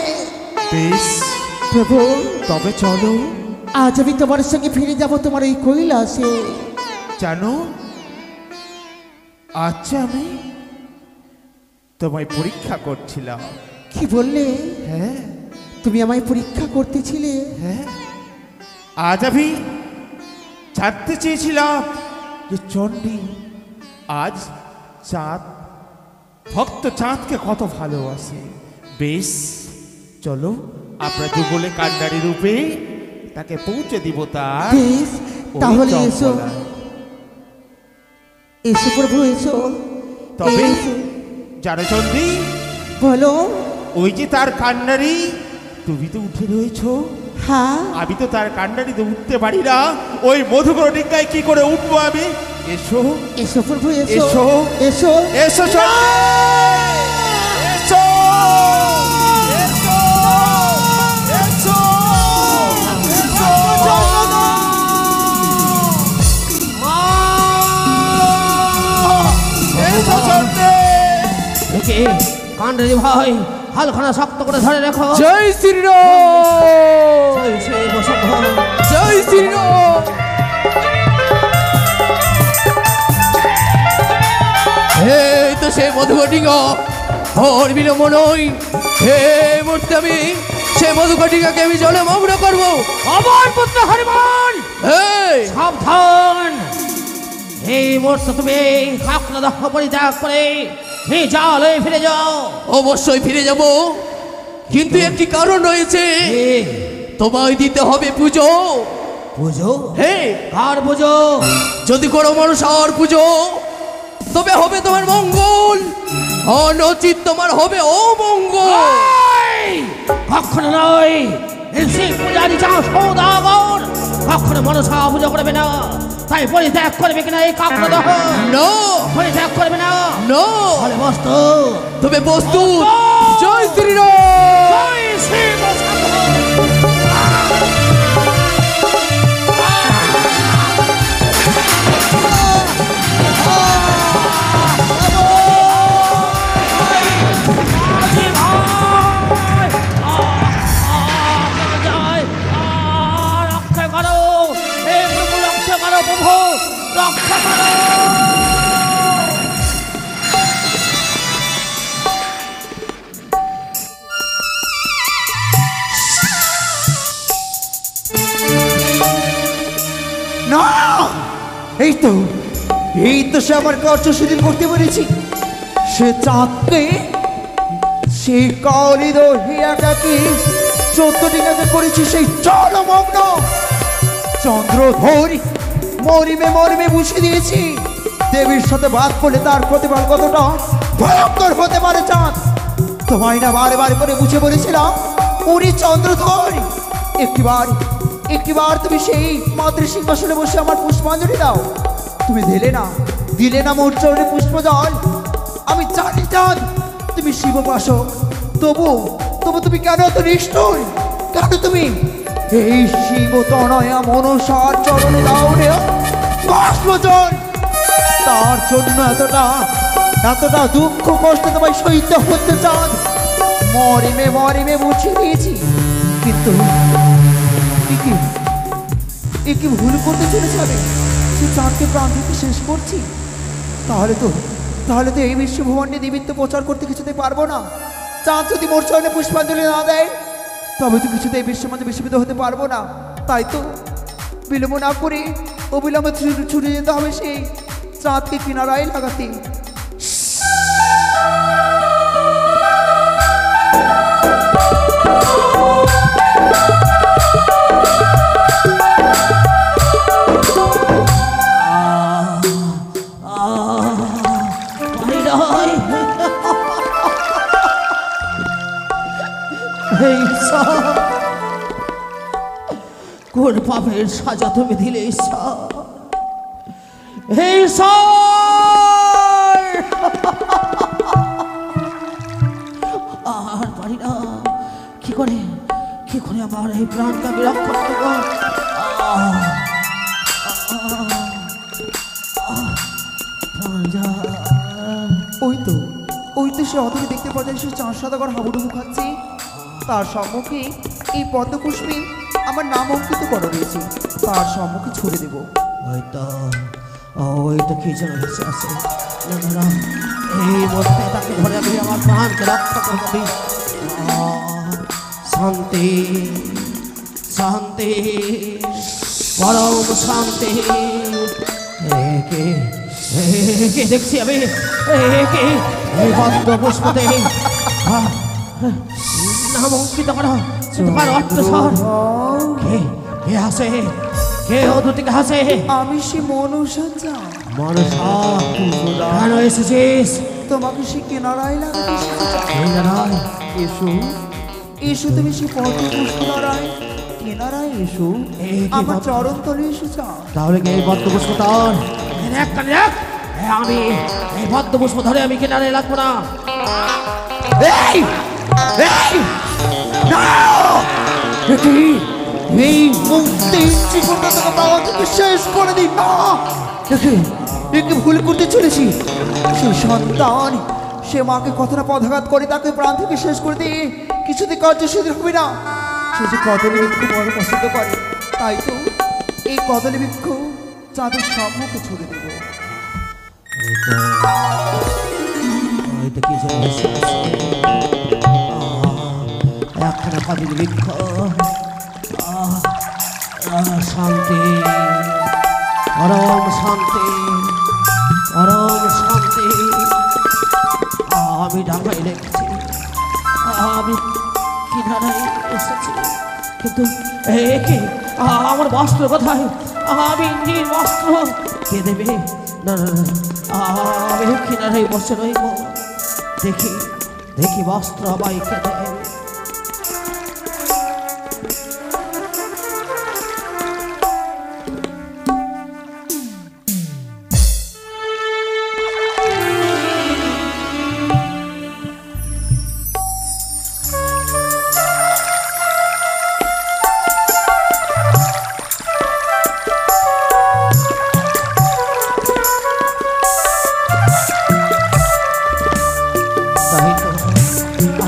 বেশ প্রভু, তবে চলো। আজ আমি তোমার সঙ্গে ফিরে যাব তোমার এই কৈলাসে। জানো, আচ্ছা আমি তোমায় পরীক্ষা করছিলাম। কি বললে? হ্যাঁ তুমি আমায় পরীক্ষা করতেছিলে? হ্যাঁ, আজ আমি জানতে চেয়েছিলাম যে চণ্ডী আজ চাঁদ, ভক্ত চাঁদকে কত ভালোবাসে। বেশ চলো, আমরা যুগলে কান্ডারি রূপে তাকে পৌঁছে দিব তার বেশ, ওই তাহলে এসো। চম্পলায়। এসো প্রভু, এসো। তবে এসো। জানো চণ্ডী, বলো। ওই যে তার কান্ডারি, তুমি তো উঠে রয়েছো, হ্যাঁ, আমি তো তার কান্ডারিতে উঠতে পারি না। ওই মধুকর ডিঙ্গায় কি করে উঠবো আমি? এসো এসো প্রভু, এসো এসো। এসো। এসো চণ্ডী, এসো এসো এসো এসো চণ্ডী। ওকে কান্ডারি ভাই, হালখানা শক্ত করে ধরে রাখো। জয় শ্রীরাম, জয় শ্রী বসন্ত। জয় শ্রীরাম। এই তো সে মধুকটিকা, ওর বিলম্ব নই। হে মুহূর্তে আমি সে মধুকটিকাকে আমি জলে মগ্ন করবো। আমার পুত্র হরিমন, এই সাবধান! এই মুহূর্তে তুমি কাকড়া দক্ষ পরিত্যাগ করে এই জলে ফিরে যাও। অবশ্যই ফিরে যাব, কিন্তু একটি কারণ রয়েছে। এই তোমায় দিতে হবে পুজো। পুজো? হে, কার পুজো? যদি কোনো মানুষ আর পুজো, তবে হবে তোমার মঙ্গল, অনচিত তোমার হবে অমঙ্গল। এই! কখনো নয়, এই শিব পূজারি যা সৌদাগর কখনো মনসা পুজো করবে না, তাই পরিত্যাগ করবে কিনা এই কাকড়া দক্ষ? না, পরিত্যাগ করবে না। না, বলে বস্তু তবে প্রস্তুত। জয় শ্রীরাম। জয় শিব শম্ভু। রক্ষা করো, হে প্রভু, রক্ষা করো প্রভু, রক্ষা করো। না, এই তো সে আমার কার্য সেদিন করতে পেরেছি। সে চাঁদকে, সে কালিদ হিয়াটাকে 14টি কাজে করেছি সেই জলমগ্ন চন্দ্রধর মরিমে বুঝিয়ে দিয়েছি দেবীর সাথে বাদ করলে তার প্রতিফল কতটা ভয়ঙ্কর হতে পারে। চাঁদ, তোমায় না বারে বারে করে বুঝে বলেছিলাম, উনি চন্দ্রধর। একটিবার তুমি সেই মাতৃসিংহাসনে বসে আমার পুষ্পাঞ্জলি দাও। তুমি দিলে না মোর চরণে পুষ্পজল। আমি জানি চাঁদ তুমি শিবপাশক, তবু তুমি কেন এত নিষ্ঠুর? কেন তুমি এই শিব তনয়া মনসার চরণে দাও রে পুষ্পজল? তার জন্য এতটা দুঃখ কষ্ট তোমায় সহিত হতে চাঁদ মরিমে বুঝিয়ে দিয়েছি, কিন্তু কি ভুল করতে চলেছে? আমি সে চাঁদকে প্রাণ থেকে শেষ করছি। তাহলে তো এই বিশ্বভুবনটি দেবীত্ব প্রচার করতে কিছুতে পারবো না। চাঁদ যদি মোর চরণে পুষ্পাঞ্জলি না দেয়, তবে তো কিছুতে এই বিশ্বমাঝে বিশ্ববিত হতে পারবো না। তাই তো বিলম্ব না করে অবিলম্বে ছুটে যেতে হবে সেই চাঁদকে কিনারায় লাগাতে। কোন পাপের সাজা তুমি দিলে ঈশ্বর? আর পারি না, কি করে আমার এই প্রাণকে আমি রক্ষা করব? ওই তো সে অদূরে দেখতে পাওয়া যায় সে চাঁদ সদাগর হাবুডুবু খাচ্ছে। তার সম্মুখে এই পদ্মপুষ্পে আমার নাম অঙ্কিত করা রয়েছে, তার সম্মুখে ছুড়ে দেব। ওই তো কি যেন ভেসে আছে। এই মুহূর্তে তাকে ধরে আমি আমার প্রাণকে রক্ষা করবি। শান্তি শান্তি পরম শান্তি। কে দেখছি আমি? এই পদ্ম পুষ্পতে নাম অঙ্কিত করো, তোমার অর্থস্বর। কে হাসে? কে অদ্ভুতিকে হাসে? আমি সে মনসা চাঁদ। মনসা, কেন এসেছিস? তোমাকে সে কিনারায় লাগাতে এসো। তুমি সে পদ্ম পুষ্প কিনারায় এসো, আমার চরণ তলে এসো চাঁদ। তাহলে কি এই পদ্ম পুষ্প তোর? আমি এই পদ্ম পুষ্প ধরে আমি কিনারে লাগবো না। এই মুক্তি জীবনটা তোকে বাবা থেকে শেষ করে দিই না। একে ভুল করতে চলেছি। সেই সন্তান, সে মাকে কতটা পদাঘাত করে তাকে প্রাণ থেকে শেষ করে দিয়ে কিছুতে কার্য সিদ্ধ হবে না। সে যে কত খুব বড় পছন্দ করে, তাই তো এই কদলী বৃক্ষ চাঁদের সম্মুখে ছুড়ে দেব। এটা কি যেন ভেসে আসে। একখানা কদলী বৃক্ষ, শান্তি, পরম শান্তি, পরম শান্তি। আমি ডাঙায় রেখেছি, আমি কিনারায় এসেছি, কিন্তু একে আমার বস্ত্র কোথায়? আমি ইন্দ্রির বস্ত্র কে দেবে? না না না, আমি কিনারায় বসে রইব, দেখি দেখি বস্ত্র আমায় কে দেবে।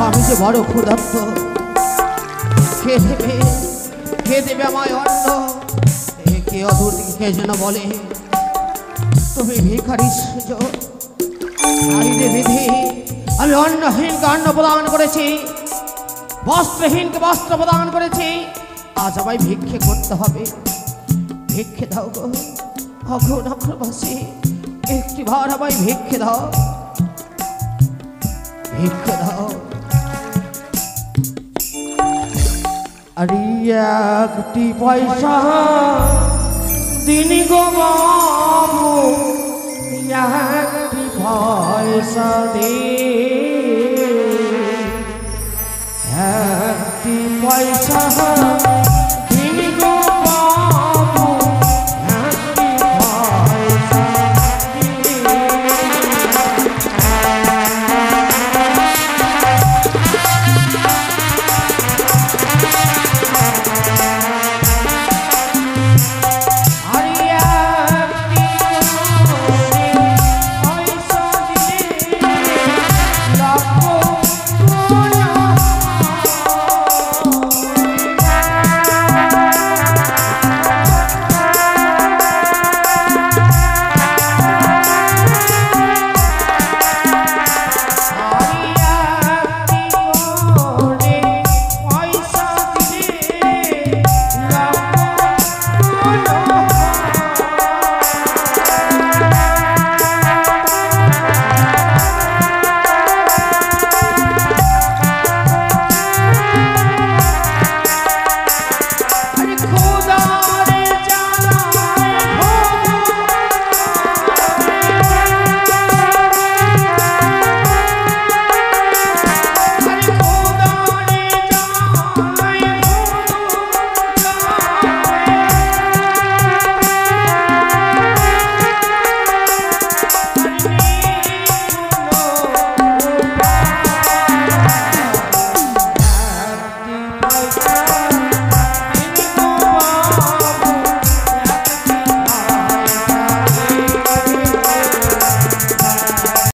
আমি যে বড় ক্ষুধার্ত, কে দেবে, কে দেবে আমায় অন্ন? কে অদূর থেকে কে যেন বলে, তুমি ভিখারি সেজো। আইনে বিধি, আমি অন্নহীনকে অন্ন প্রদান করেছি, বস্ত্রহীনকে বস্ত্র প্রদান করেছি, আজ আমায় ভিক্ষে করতে হবে। ভিক্ষে দাও গো অঘন আক্রবাসী, একটি বার আমায় ভিক্ষে দাও, ভিক্ষে দাও। আরে একটি পয়সা দিন গো বাবু,